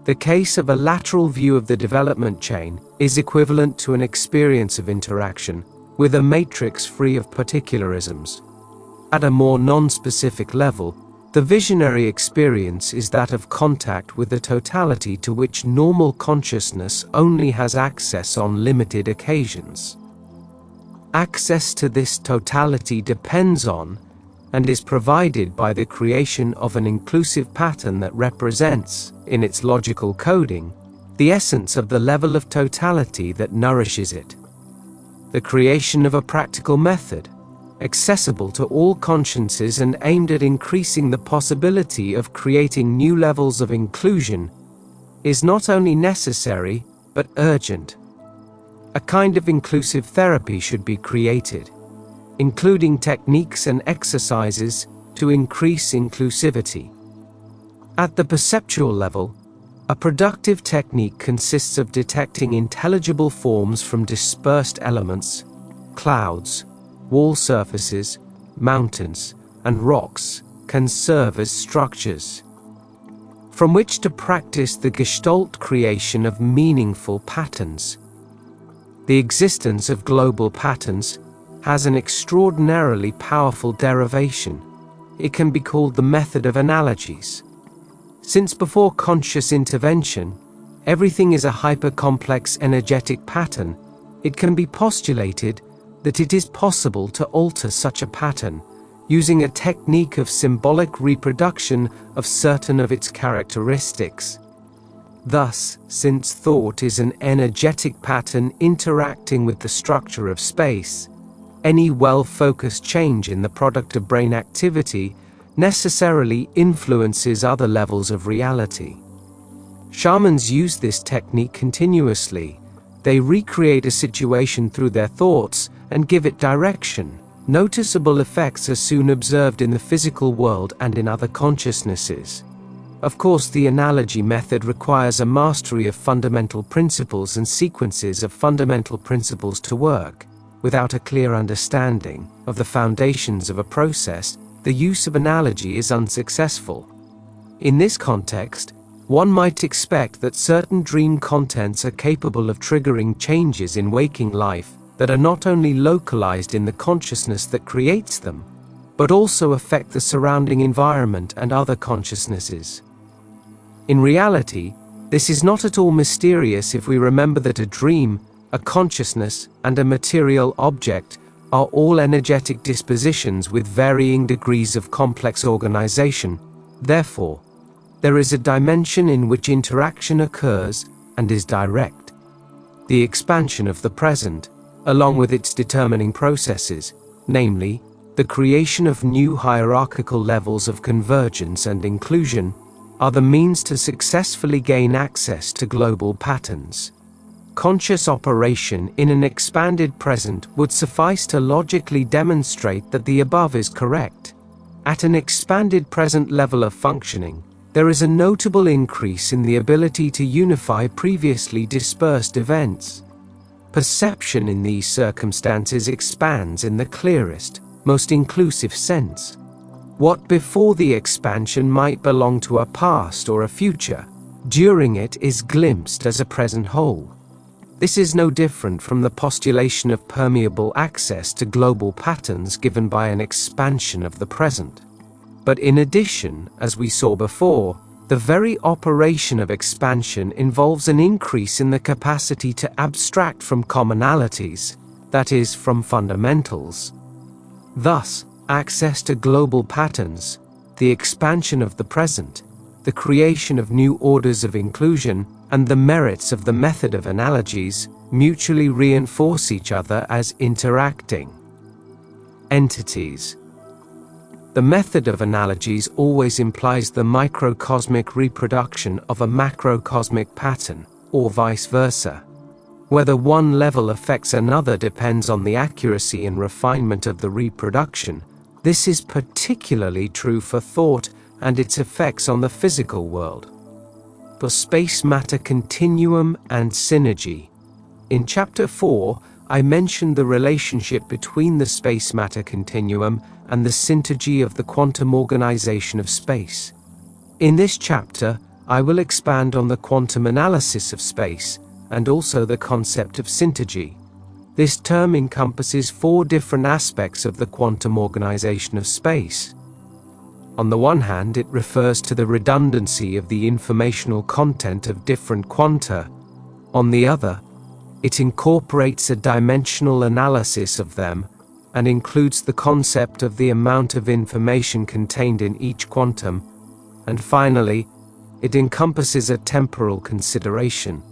the case of a lateral view of the development chain is equivalent to an experience of interaction with a matrix free of particularisms. At a more non-specific level, the visionary experience is that of contact with the totality to which normal consciousness only has access on limited occasions. Access to this totality depends on, and is provided by the creation of an inclusive pattern that represents, in its logical coding, the essence of the level of totality that nourishes it. The creation of a practical method, accessible to all consciences and aimed at increasing the possibility of creating new levels of inclusion, is not only necessary, but urgent. A kind of inclusive therapy should be created, including techniques and exercises to increase inclusivity. At the perceptual level, a productive technique consists of detecting intelligible forms from dispersed elements, clouds, wall surfaces, mountains, and rocks can serve as structures from which to practice the Gestalt creation of meaningful patterns. The existence of global patterns has an extraordinarily powerful derivation. It can be called the method of analogies. Since before conscious intervention, everything is a hyper-complex energetic pattern, it can be postulated that it is possible to alter such a pattern using a technique of symbolic reproduction of certain of its characteristics. Thus, since thought is an energetic pattern interacting with the structure of space, any well-focused change in the product of brain activity necessarily influences other levels of reality. Shamans use this technique continuously. They recreate a situation through their thoughts and give it direction. Noticeable effects are soon observed in the physical world and in other consciousnesses. Of course, the analogy method requires a mastery of fundamental principles and sequences of fundamental principles to work. Without a clear understanding of the foundations of a process, the use of analogy is unsuccessful. In this context, one might expect that certain dream contents are capable of triggering changes in waking life that are not only localized in the consciousness that creates them, but also affect the surrounding environment and other consciousnesses. In reality, this is not at all mysterious if we remember that a dream, a consciousness, and a material object are all energetic dispositions with varying degrees of complex organization. Therefore, there is a dimension in which interaction occurs and is direct. The expansion of the present, along with its determining processes, namely, the creation of new hierarchical levels of convergence and inclusion, are the means to successfully gain access to global patterns. Conscious operation in an expanded present would suffice to logically demonstrate that the above is correct. At an expanded present level of functioning, there is a notable increase in the ability to unify previously dispersed events. Perception in these circumstances expands in the clearest, most inclusive sense. What before the expansion might belong to a past or a future, during it is glimpsed as a present whole. This is no different from the postulation of permeable access to global patterns given by an expansion of the present. But in addition, as we saw before, the very operation of expansion involves an increase in the capacity to abstract from commonalities, that is, from fundamentals. Thus, access to global patterns, the expansion of the present, the creation of new orders of inclusion, and the merits of the method of analogies mutually reinforce each other as interacting entities. The method of analogies always implies the microcosmic reproduction of a macrocosmic pattern, or vice versa. Whether one level affects another depends on the accuracy and refinement of the reproduction. This is particularly true for thought and its effects on the physical world. For space-matter continuum and synergy. In Chapter 4, I mentioned the relationship between the space-matter continuum and the synergy of the quantum organization of space. In this chapter, I will expand on the quantum analysis of space, and also the concept of synergy. This term encompasses 4 different aspects of the quantum organization of space. On the one hand, it refers to the redundancy of the informational content of different quanta. On the other, it incorporates a dimensional analysis of them, and includes the concept of the amount of information contained in each quantum. And finally, it encompasses a temporal consideration.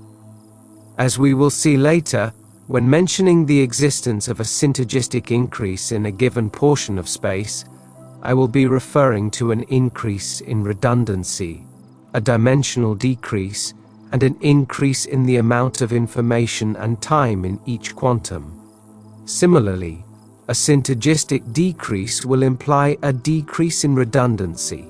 As we will see later, when mentioning the existence of a synergistic increase in a given portion of space, I will be referring to an increase in redundancy, a dimensional decrease, and an increase in the amount of information and time in each quantum. Similarly, a synergistic decrease will imply a decrease in redundancy,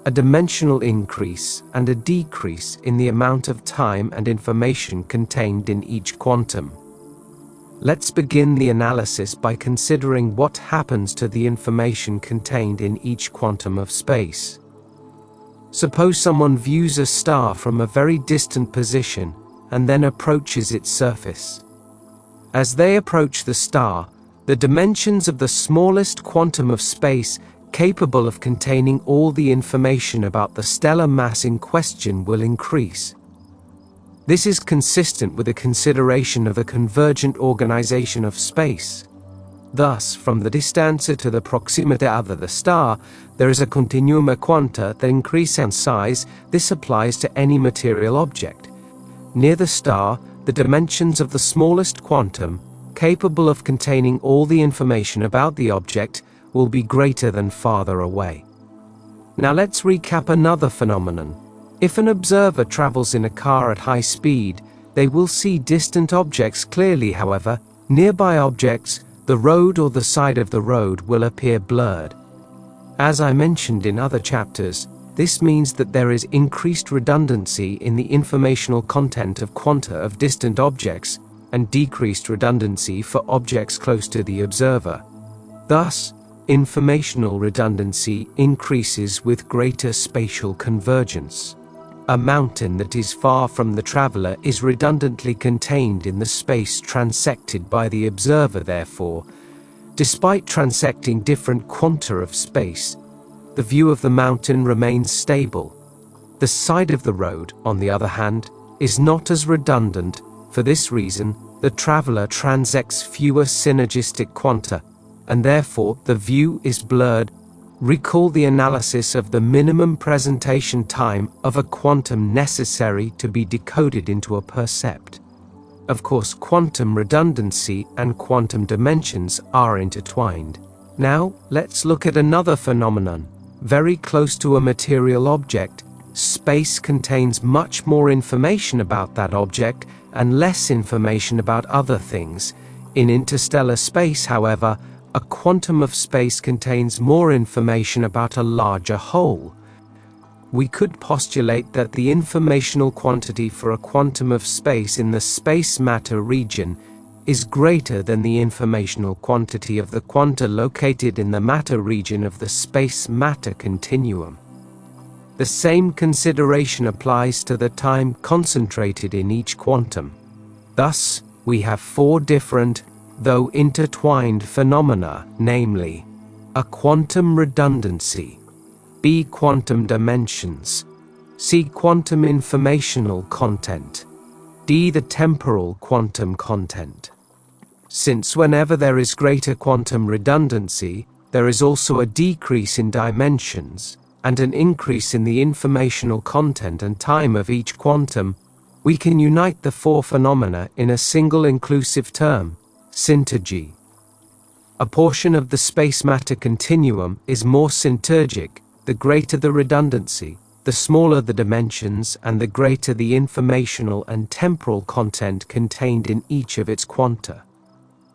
a dimensional increase, and a decrease in the amount of time and information contained in each quantum. Let's begin the analysis by considering what happens to the information contained in each quantum of space. Suppose someone views a star from a very distant position and then approaches its surface. As they approach the star, the dimensions of the smallest quantum of space capable of containing all the information about the stellar mass in question will increase. This is consistent with a consideration of the convergent organization of space. Thus, from the distanza to the proximity of the star, there is a continuum of quanta that increase in size. This applies to any material object. Near the star, the dimensions of the smallest quantum, capable of containing all the information about the object, will be greater than farther away. Now let's recap another phenomenon. If an observer travels in a car at high speed, they will see distant objects clearly. However, nearby objects, the road or the side of the road, will appear blurred. As I mentioned in other chapters, this means that there is increased redundancy in the informational content of quanta of distant objects, and decreased redundancy for objects close to the observer. Thus, informational redundancy increases with greater spatial convergence. A mountain that is far from the traveler is redundantly contained in the space transected by the observer. Therefore, despite transecting different quanta of space, the view of the mountain remains stable. The side of the road, on the other hand, is not as redundant. For this reason, the traveler transects fewer synergistic quanta, and therefore the view is blurred. Recall the analysis of the minimum presentation time of a quantum necessary to be decoded into a percept. Of course, quantum redundancy and quantum dimensions are intertwined. Now, let's look at another phenomenon. Very close to a material object, space contains much more information about that object and less information about other things. In interstellar space, however, a quantum of space contains more information about a larger whole. We could postulate that the informational quantity for a quantum of space in the space-matter region is greater than the informational quantity of the quanta located in the matter region of the space-matter continuum. The same consideration applies to the time concentrated in each quantum. Thus, we have 4 different, though intertwined phenomena, namely, a quantum redundancy, B. quantum dimensions, C. quantum informational content, D. the temporal quantum content. Since whenever there is greater quantum redundancy, there is also a decrease in dimensions, and an increase in the informational content and time of each quantum, we can unite the 4 phenomena in a single inclusive term, Sintergy. A portion of the space-matter continuum is more sintergic, the greater the redundancy, the smaller the dimensions and the greater the informational and temporal content contained in each of its quanta.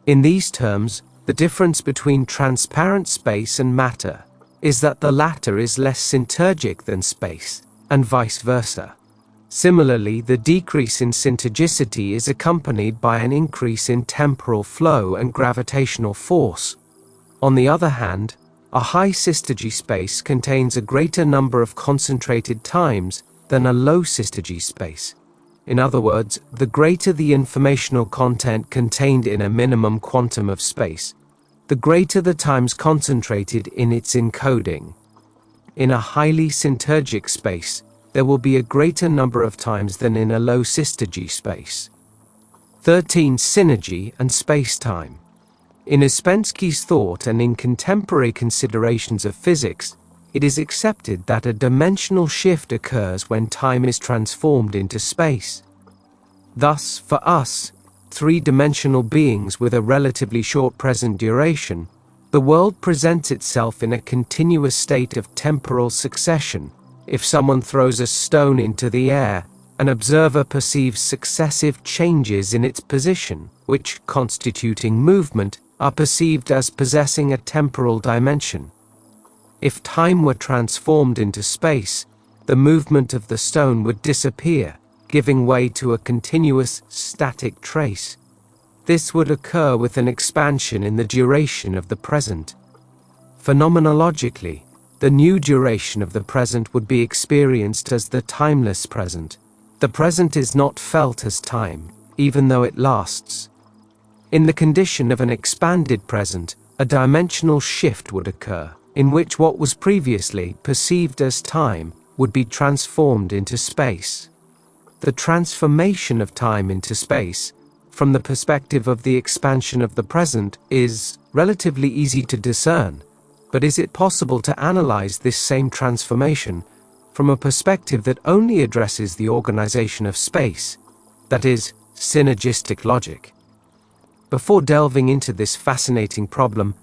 In these terms, the difference between transparent space and matter is that the latter is less Sintergic than space, and vice versa. Similarly, the decrease in Sintergicity is accompanied by an increase in temporal flow and gravitational force. On the other hand, a high Systergy space contains a greater number of concentrated times than a low Systergy space. In other words, the greater the informational content contained in a minimum quantum of space, the greater the times concentrated in its encoding. In a highly Sintergic space, there will be a greater number of times than in a low Systergy space. 13. Synergy and space-time. In Ouspensky's thought and in contemporary considerations of physics, it is accepted that a dimensional shift occurs when time is transformed into space. Thus, for us, three-dimensional beings with a relatively short present duration, the world presents itself in a continuous state of temporal succession. If someone throws a stone into the air, an observer perceives successive changes in its position, which, constituting movement, are perceived as possessing a temporal dimension. If time were transformed into space, the movement of the stone would disappear, giving way to a continuous, static trace. This would occur with an expansion in the duration of the present. Phenomenologically, the new duration of the present would be experienced as the timeless present. The present is not felt as time, even though it lasts. In the condition of an expanded present, a dimensional shift would occur, in which what was previously perceived as time would be transformed into space. The transformation of time into space, from the perspective of the expansion of the present, is relatively easy to discern. But is it possible to analyze this same transformation from a perspective that only addresses the organization of space, that is, synergistic logic? Before delving into this fascinating problem,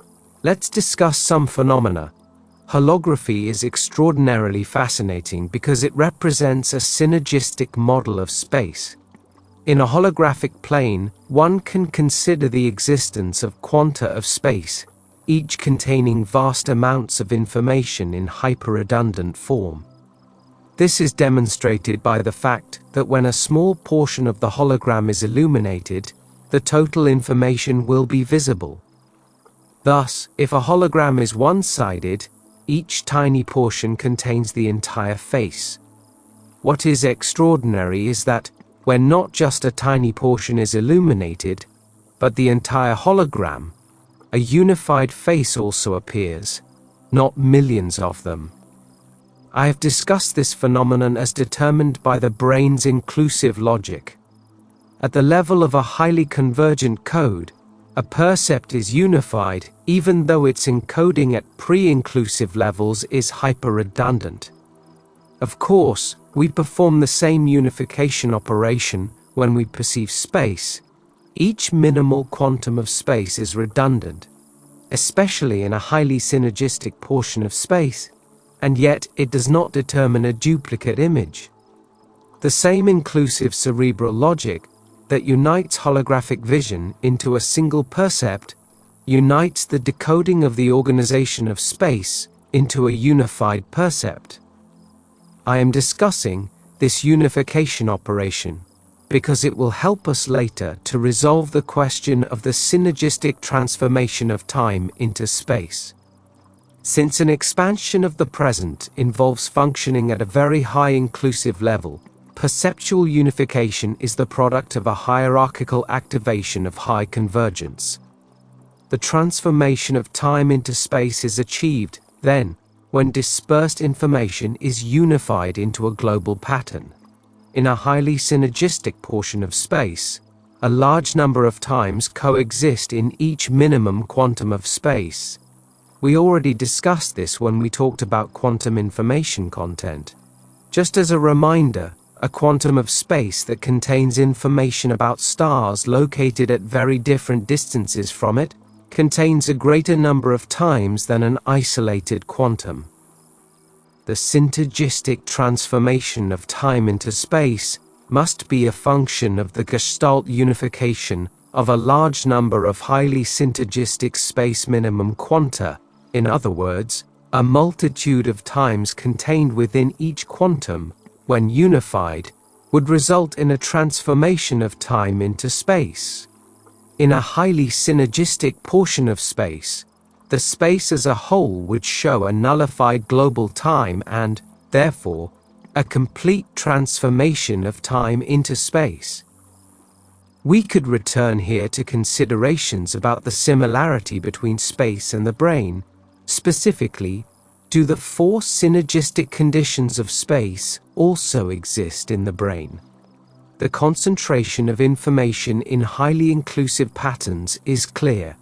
let's discuss some phenomena. Holography is extraordinarily fascinating because it represents a synergistic model of space. In a holographic plane, one can consider the existence of quanta of space, each containing vast amounts of information in hyperredundant form. This is demonstrated by the fact that when a small portion of the hologram is illuminated, the total information will be visible. Thus, if a hologram is one-sided, each tiny portion contains the entire face. What is extraordinary is that, when not just a tiny portion is illuminated, but the entire hologram, a unified face also appears, not millions of them. I have discussed this phenomenon as determined by the brain's inclusive logic. At the level of a highly convergent code, a percept is unified even though its encoding at pre-inclusive levels is hyper-redundant. Of course, we perform the same unification operation when we perceive space. Each minimal quantum of space is redundant, especially in a highly synergistic portion of space, and yet it does not determine a duplicate image. The same inclusive cerebral logic that unites holographic vision into a single percept unites the decoding of the organization of space into a unified percept. I am discussing this unification operation because it will help us later to resolve the question of the synergistic transformation of time into space. Since an expansion of the present involves functioning at a very high inclusive level, perceptual unification is the product of a hierarchical activation of high convergence. The transformation of time into space is achieved, then, when dispersed information is unified into a global pattern. In a highly synergistic portion of space, a large number of times coexist in each minimum quantum of space. We already discussed this when we talked about quantum information content. Just as a reminder, a quantum of space that contains information about stars located at very different distances from it contains a greater number of times than an isolated quantum. The the synergistic transformation of time into space must be a function of the Gestalt unification of a large number of highly synergistic space minimum quanta, in other words, a multitude of times contained within each quantum, when unified, would result in a transformation of time into space. In a highly synergistic portion of space, the space as a whole would show a nullified global time and, therefore, a complete transformation of time into space. We could return here to considerations about the similarity between space and the brain. Specifically, do the four synergistic conditions of space also exist in the brain? The concentration of information in highly inclusive patterns is clear.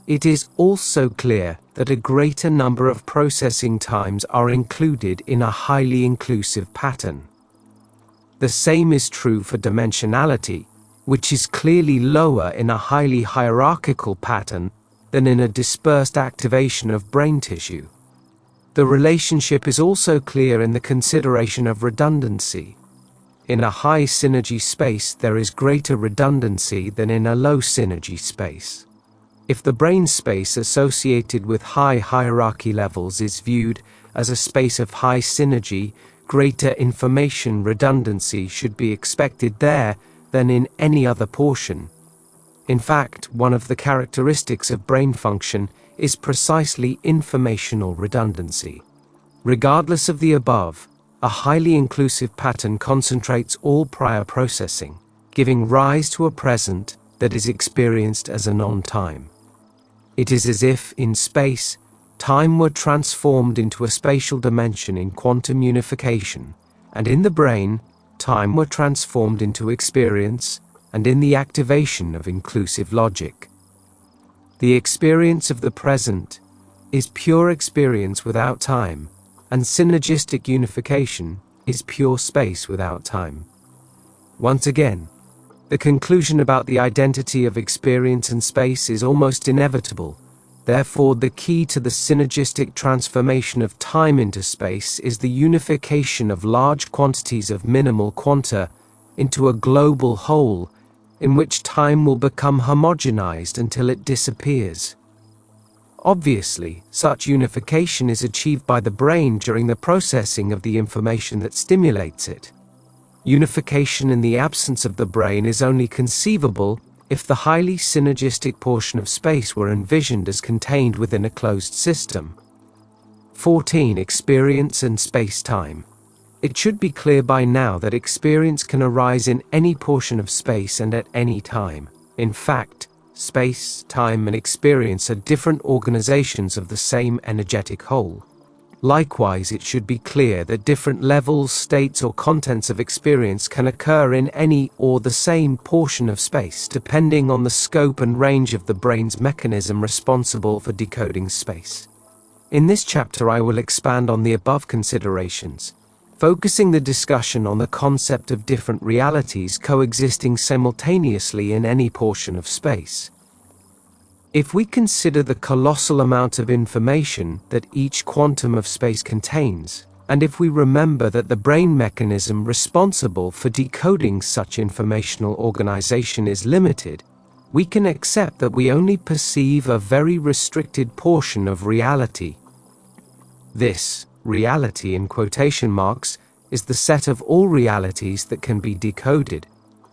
It is also clear that a greater number of processing times are included in a highly inclusive pattern. The same is true for dimensionality, which is clearly lower in a highly hierarchical pattern than in a dispersed activation of brain tissue. The relationship is also clear in the consideration of redundancy. In a high synergy space, there is greater redundancy than in a low synergy space. If the brain space associated with high hierarchy levels is viewed as a space of high synergy, greater information redundancy should be expected there than in any other portion. In fact, one of the characteristics of brain function is precisely informational redundancy. Regardless of the above, a highly inclusive pattern concentrates all prior processing, giving rise to a present that is experienced as a non-time. It is as if, in space, time were transformed into a spatial dimension in quantum unification, and in the brain, time were transformed into experience, and in the activation of inclusive logic. The experience of the present is pure experience without time, and synergistic unification is pure space without time. Once again, the conclusion about the identity of experience and space is almost inevitable. Therefore, the key to the synergistic transformation of time into space is the unification of large quantities of minimal quanta into a global whole, in which time will become homogenized until it disappears. Obviously, such unification is achieved by the brain during the processing of the information that stimulates it. Unification in the absence of the brain is only conceivable if the highly synergistic portion of space were envisioned as contained within a closed system. 14. Experience and space-time. It should be clear by now that experience can arise in any portion of space and at any time. In fact, space, time, and experience are different organizations of the same energetic whole. Likewise, it should be clear that different levels, states, or contents of experience can occur in any or the same portion of space, depending on the scope and range of the brain's mechanism responsible for decoding space. In this chapter, I will expand on the above considerations, focusing the discussion on the concept of different realities coexisting simultaneously in any portion of space. If we consider the colossal amount of information that each quantum of space contains, and if we remember that the brain mechanism responsible for decoding such informational organization is limited, we can accept that we only perceive a very restricted portion of reality. This reality, in quotation marks, is the set of all realities that can be decoded.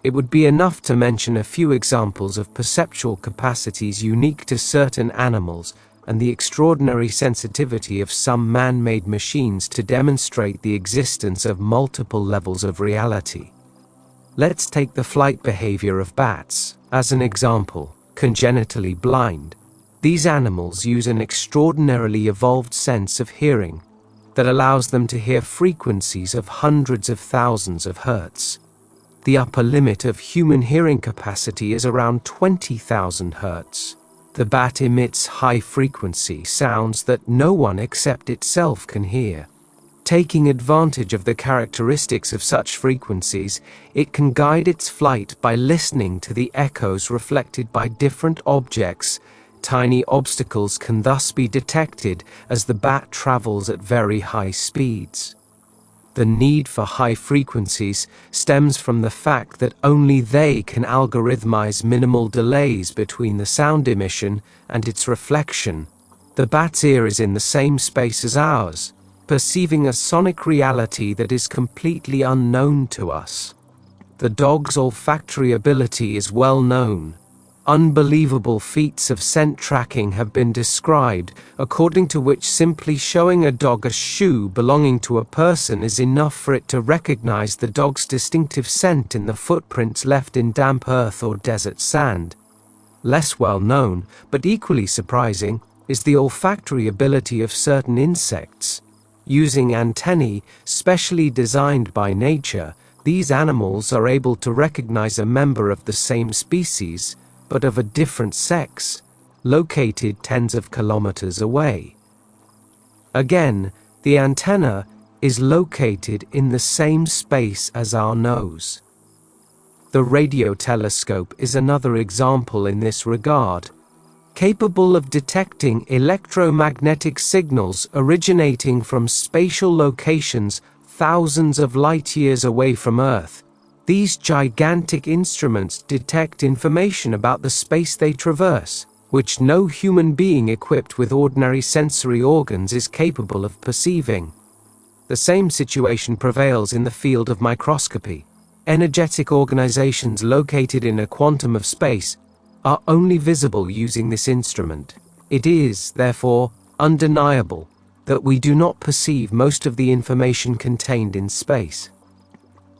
It would be enough to mention a few examples of perceptual capacities unique to certain animals and the extraordinary sensitivity of some man-made machines to demonstrate the existence of multiple levels of reality. Let's take the flight behavior of bats as an example. Congenitally blind, these animals use an extraordinarily evolved sense of hearing that allows them to hear frequencies of hundreds of thousands of hertz. The upper limit of human hearing capacity is around 20,000 hertz. The bat emits high-frequency sounds that no one except itself can hear. Taking advantage of the characteristics of such frequencies, it can guide its flight by listening to the echoes reflected by different objects tiny obstacles can thus be detected as the bat travels at very high speeds. The need for high frequencies stems from the fact that only they can algorithmize minimal delays between the sound emission and its reflection. The bat's ear is in the same space as ours, perceiving a sonic reality that is completely unknown to us. The dog's olfactory ability is well known. Unbelievable feats of scent tracking have been described, according to which simply showing a dog a shoe belonging to a person is enough for it to recognize the dog's distinctive scent in the footprints left in damp earth or desert sand. Less well known, but equally surprising, is the olfactory ability of certain insects. Using antennae specially designed by nature, these animals are able to recognize a member of the same species, but of a different sex, located tens of kilometers away. Again, the antenna is located in the same space as our nose. The radio telescope is another example in this regard, capable of detecting electromagnetic signals originating from spatial locations thousands of light years away from Earth. These gigantic instruments detect information about the space they traverse, which no human being equipped with ordinary sensory organs is capable of perceiving. The same situation prevails in the field of microscopy. Energetic organizations located in a quantum of space are only visible using this instrument. It is, therefore, undeniable that we do not perceive most of the information contained in space.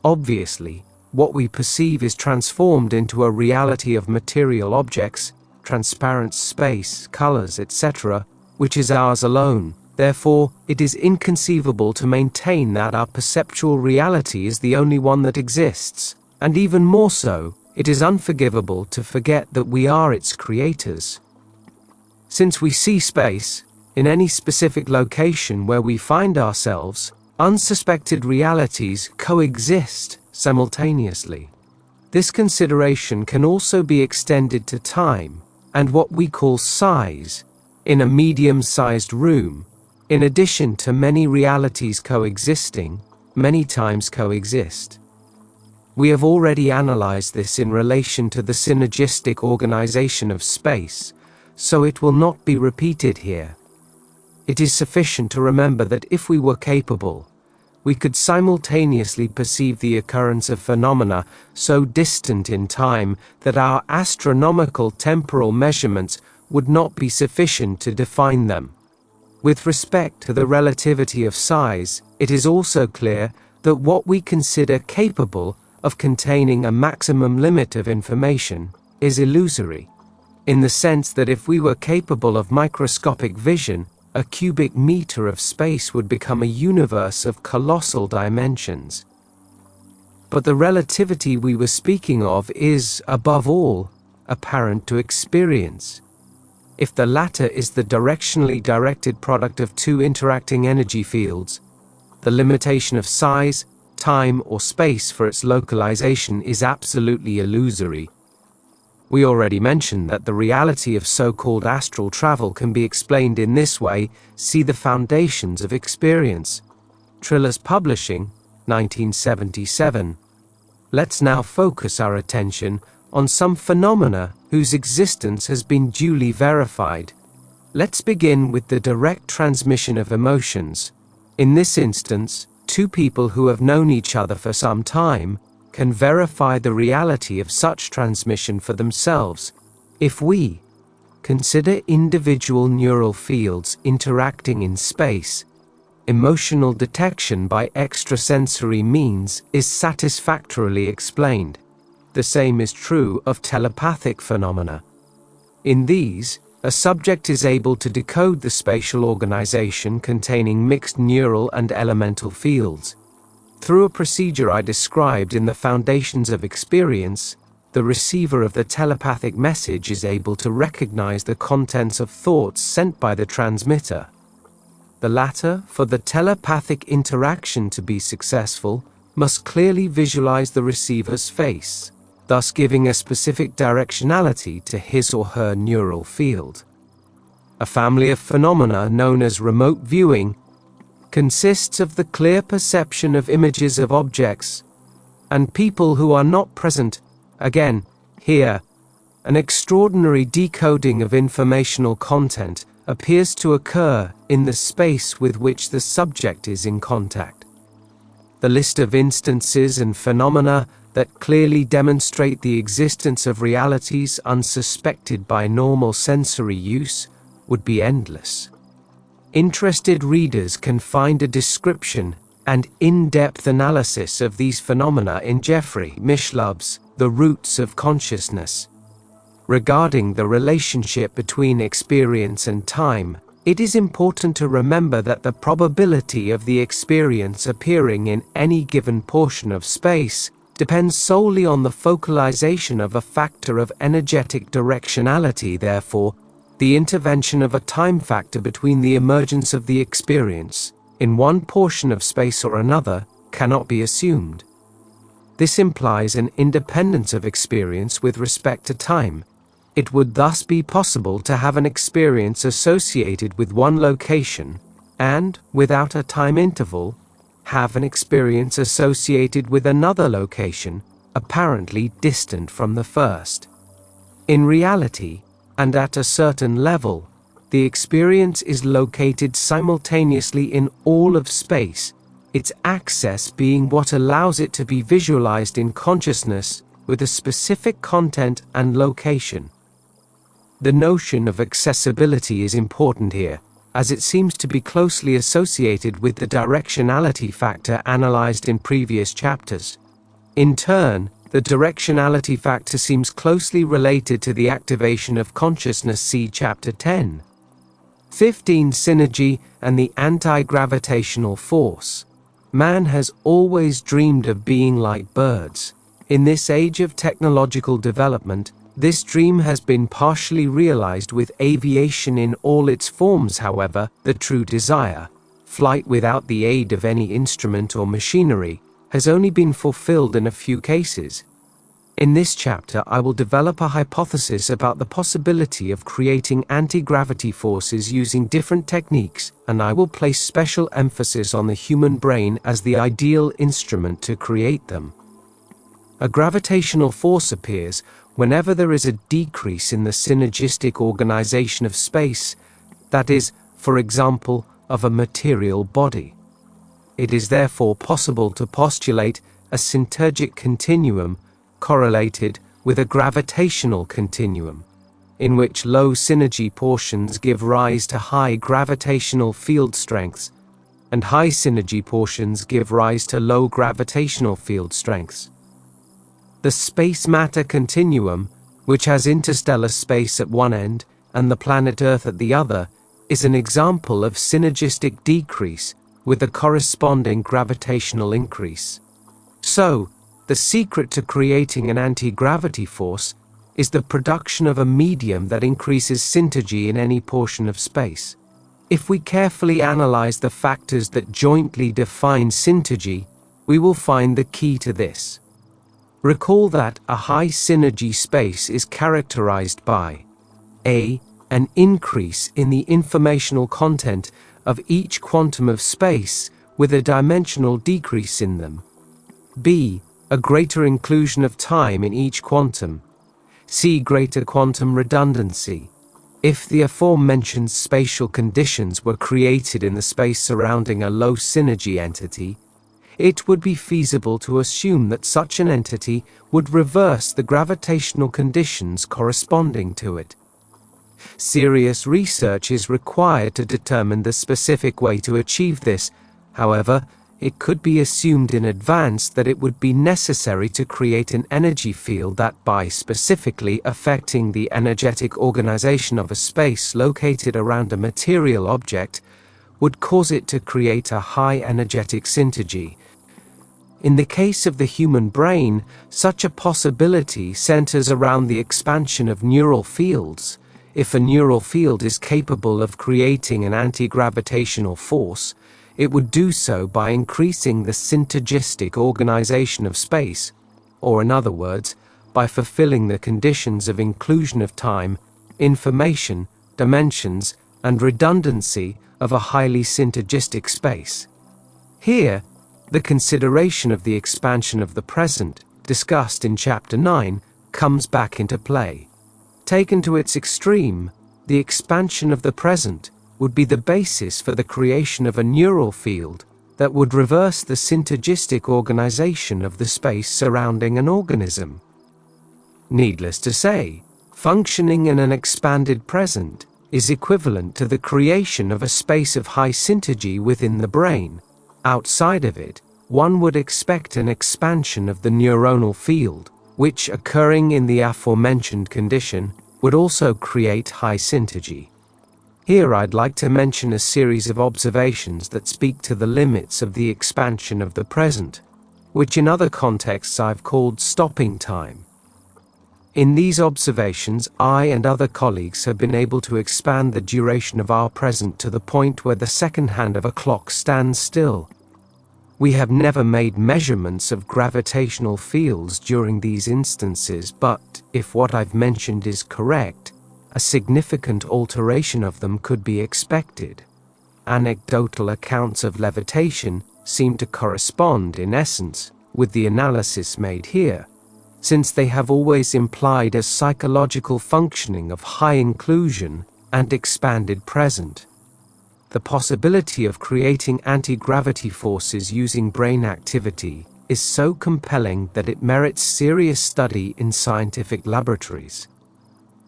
Obviously, what we perceive is transformed into a reality of material objects, transparent space, colors, etc., which is ours alone. Therefore, it is inconceivable to maintain that our perceptual reality is the only one that exists, and even more so, it is unforgivable to forget that we are its creators. Since we see space, in any specific location where we find ourselves, unsuspected realities coexist simultaneously. This consideration can also be extended to time, and what we call size. In a medium-sized room, in addition to many realities coexisting, many times coexist. We have already analyzed this in relation to the synergistic organization of space, so it will not be repeated here. It is sufficient to remember that if we were capable, we could simultaneously perceive the occurrence of phenomena so distant in time that our astronomical temporal measurements would not be sufficient to define them. With respect to the relativity of size, it is also clear that what we consider capable of containing a maximum limit of information is illusory, in the sense that if we were capable of microscopic vision, a cubic meter of space would become a universe of colossal dimensions. But the relativity we were speaking of is, above all, apparent to experience. If the latter is the directionally directed product of two interacting energy fields, the limitation of size, time, or space for its localization is absolutely illusory. We already mentioned that the reality of so-called astral travel can be explained in this way. See The Foundations of Experience. Trillers Publishing, 1977. Let's now focus our attention on some phenomena whose existence has been duly verified. Let's begin with the direct transmission of emotions. In this instance, two people who have known each other for some time can verify the reality of such transmission for themselves. If we consider individual neural fields interacting in space, emotional detection by extrasensory means is satisfactorily explained. The same is true of telepathic phenomena. In these, a subject is able to decode the spatial organization containing mixed neural and elemental fields. Through a procedure I described in The Foundations of Experience, the receiver of the telepathic message is able to recognize the contents of thoughts sent by the transmitter. The latter, for the telepathic interaction to be successful, must clearly visualize the receiver's face, thus giving a specific directionality to his or her neural field. a family of phenomena known as remote viewing, consists of the clear perception of images of objects and people who are not present. Again, here, an extraordinary decoding of informational content appears to occur in the space with which the subject is in contact. The list of instances and phenomena that clearly demonstrate the existence of realities unsuspected by normal sensory use would be endless. Interested readers can find a description and in-depth analysis of these phenomena in Jeffrey Mishlub's The Roots of Consciousness. Regarding the relationship between experience and time, it is important to remember that the probability of the experience appearing in any given portion of space depends solely on the focalization of a factor of energetic directionality. Therefore, the intervention of a time factor between the emergence of the experience in one portion of space or another cannot be assumed. This implies an independence of experience with respect to time. It would thus be possible to have an experience associated with one location and, without a time interval, have an experience associated with another location, apparently distant from the first. In reality, and at a certain level, the experience is located simultaneously in all of space, its access being what allows it to be visualized in consciousness with a specific content and location. The notion of accessibility is important here, as it seems to be closely associated with the directionality factor analyzed in previous chapters. In turn, the directionality factor seems closely related to the activation of consciousness. See Chapter 10. 15. Synergy and the anti-gravitational force. Man has always dreamed of being like birds. In this age of technological development, this dream has been partially realized with aviation in all its forms. However, the true desire, flight without the aid of any instrument or machinery, has only been fulfilled in a few cases. In this chapter, I will develop a hypothesis about the possibility of creating anti-gravity forces using different techniques, and I will place special emphasis on the human brain as the ideal instrument to create them. A gravitational force appears whenever there is a decrease in the synergistic organization of space, that is, for example, of a material body. It is therefore possible to postulate a Sintergic continuum correlated with a gravitational continuum, in which low synergy portions give rise to high gravitational field strengths, and high synergy portions give rise to low gravitational field strengths. The space-matter continuum, which has interstellar space at one end and the planet Earth at the other, is an example of synergistic decrease with a corresponding gravitational increase. So, the secret to creating an anti-gravity force is the production of a medium that increases synergy in any portion of space. If we carefully analyze the factors that jointly define synergy, we will find the key to this. Recall that a high synergy space is characterized by a. An increase in the informational content of each quantum of space with a dimensional decrease in them. b. A greater inclusion of time in each quantum. c. Greater quantum redundancy. If the aforementioned spatial conditions were created in the space surrounding a low synergy entity, it would be feasible to assume that such an entity would reverse the gravitational conditions corresponding to it. Serious research is required to determine the specific way to achieve this. However, it could be assumed in advance that it would be necessary to create an energy field that, by specifically affecting the energetic organization of a space located around a material object, would cause it to create a high energetic synergy. In the case of the human brain, such a possibility centers around the expansion of neural fields. If a neural field is capable of creating an anti-gravitational force, it would do so by increasing the synergistic organization of space, or in other words, by fulfilling the conditions of inclusion of time, information, dimensions, and redundancy of a highly synergistic space. Here, the consideration of the expansion of the present, discussed in Chapter 9, comes back into play. Taken to its extreme, the expansion of the present would be the basis for the creation of a neural field that would reverse the synergistic organization of the space surrounding an organism. Needless to say, functioning in an expanded present is equivalent to the creation of a space of high synergy within the brain. Outside of it, one would expect an expansion of the neuronal field, which, occurring in the aforementioned condition, would also create high synergy. Here I'd like to mention a series of observations that speak to the limits of the expansion of the present, which in other contexts I've called stopping time. In these observations, I and other colleagues have been able to expand the duration of our present to the point where the second hand of a clock stands still. We have never made measurements of gravitational fields during these instances, but, if what I've mentioned is correct, a significant alteration of them could be expected. Anecdotal accounts of levitation seem to correspond, in essence, with the analysis made here, since they have always implied a psychological functioning of high inclusion and expanded present. The possibility of creating anti-gravity forces using brain activity is so compelling that it merits serious study in scientific laboratories.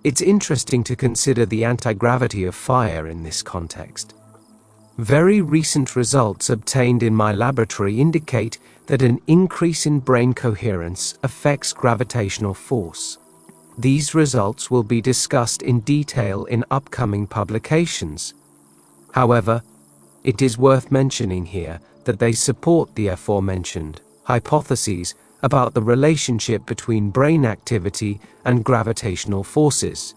It's interesting to consider the anti-gravity of fire in this context. Very recent results obtained in my laboratory indicate that an increase in brain coherence affects gravitational force. These results will be discussed in detail in upcoming publications. However, it is worth mentioning here that they support the aforementioned hypotheses about the relationship between brain activity and gravitational forces.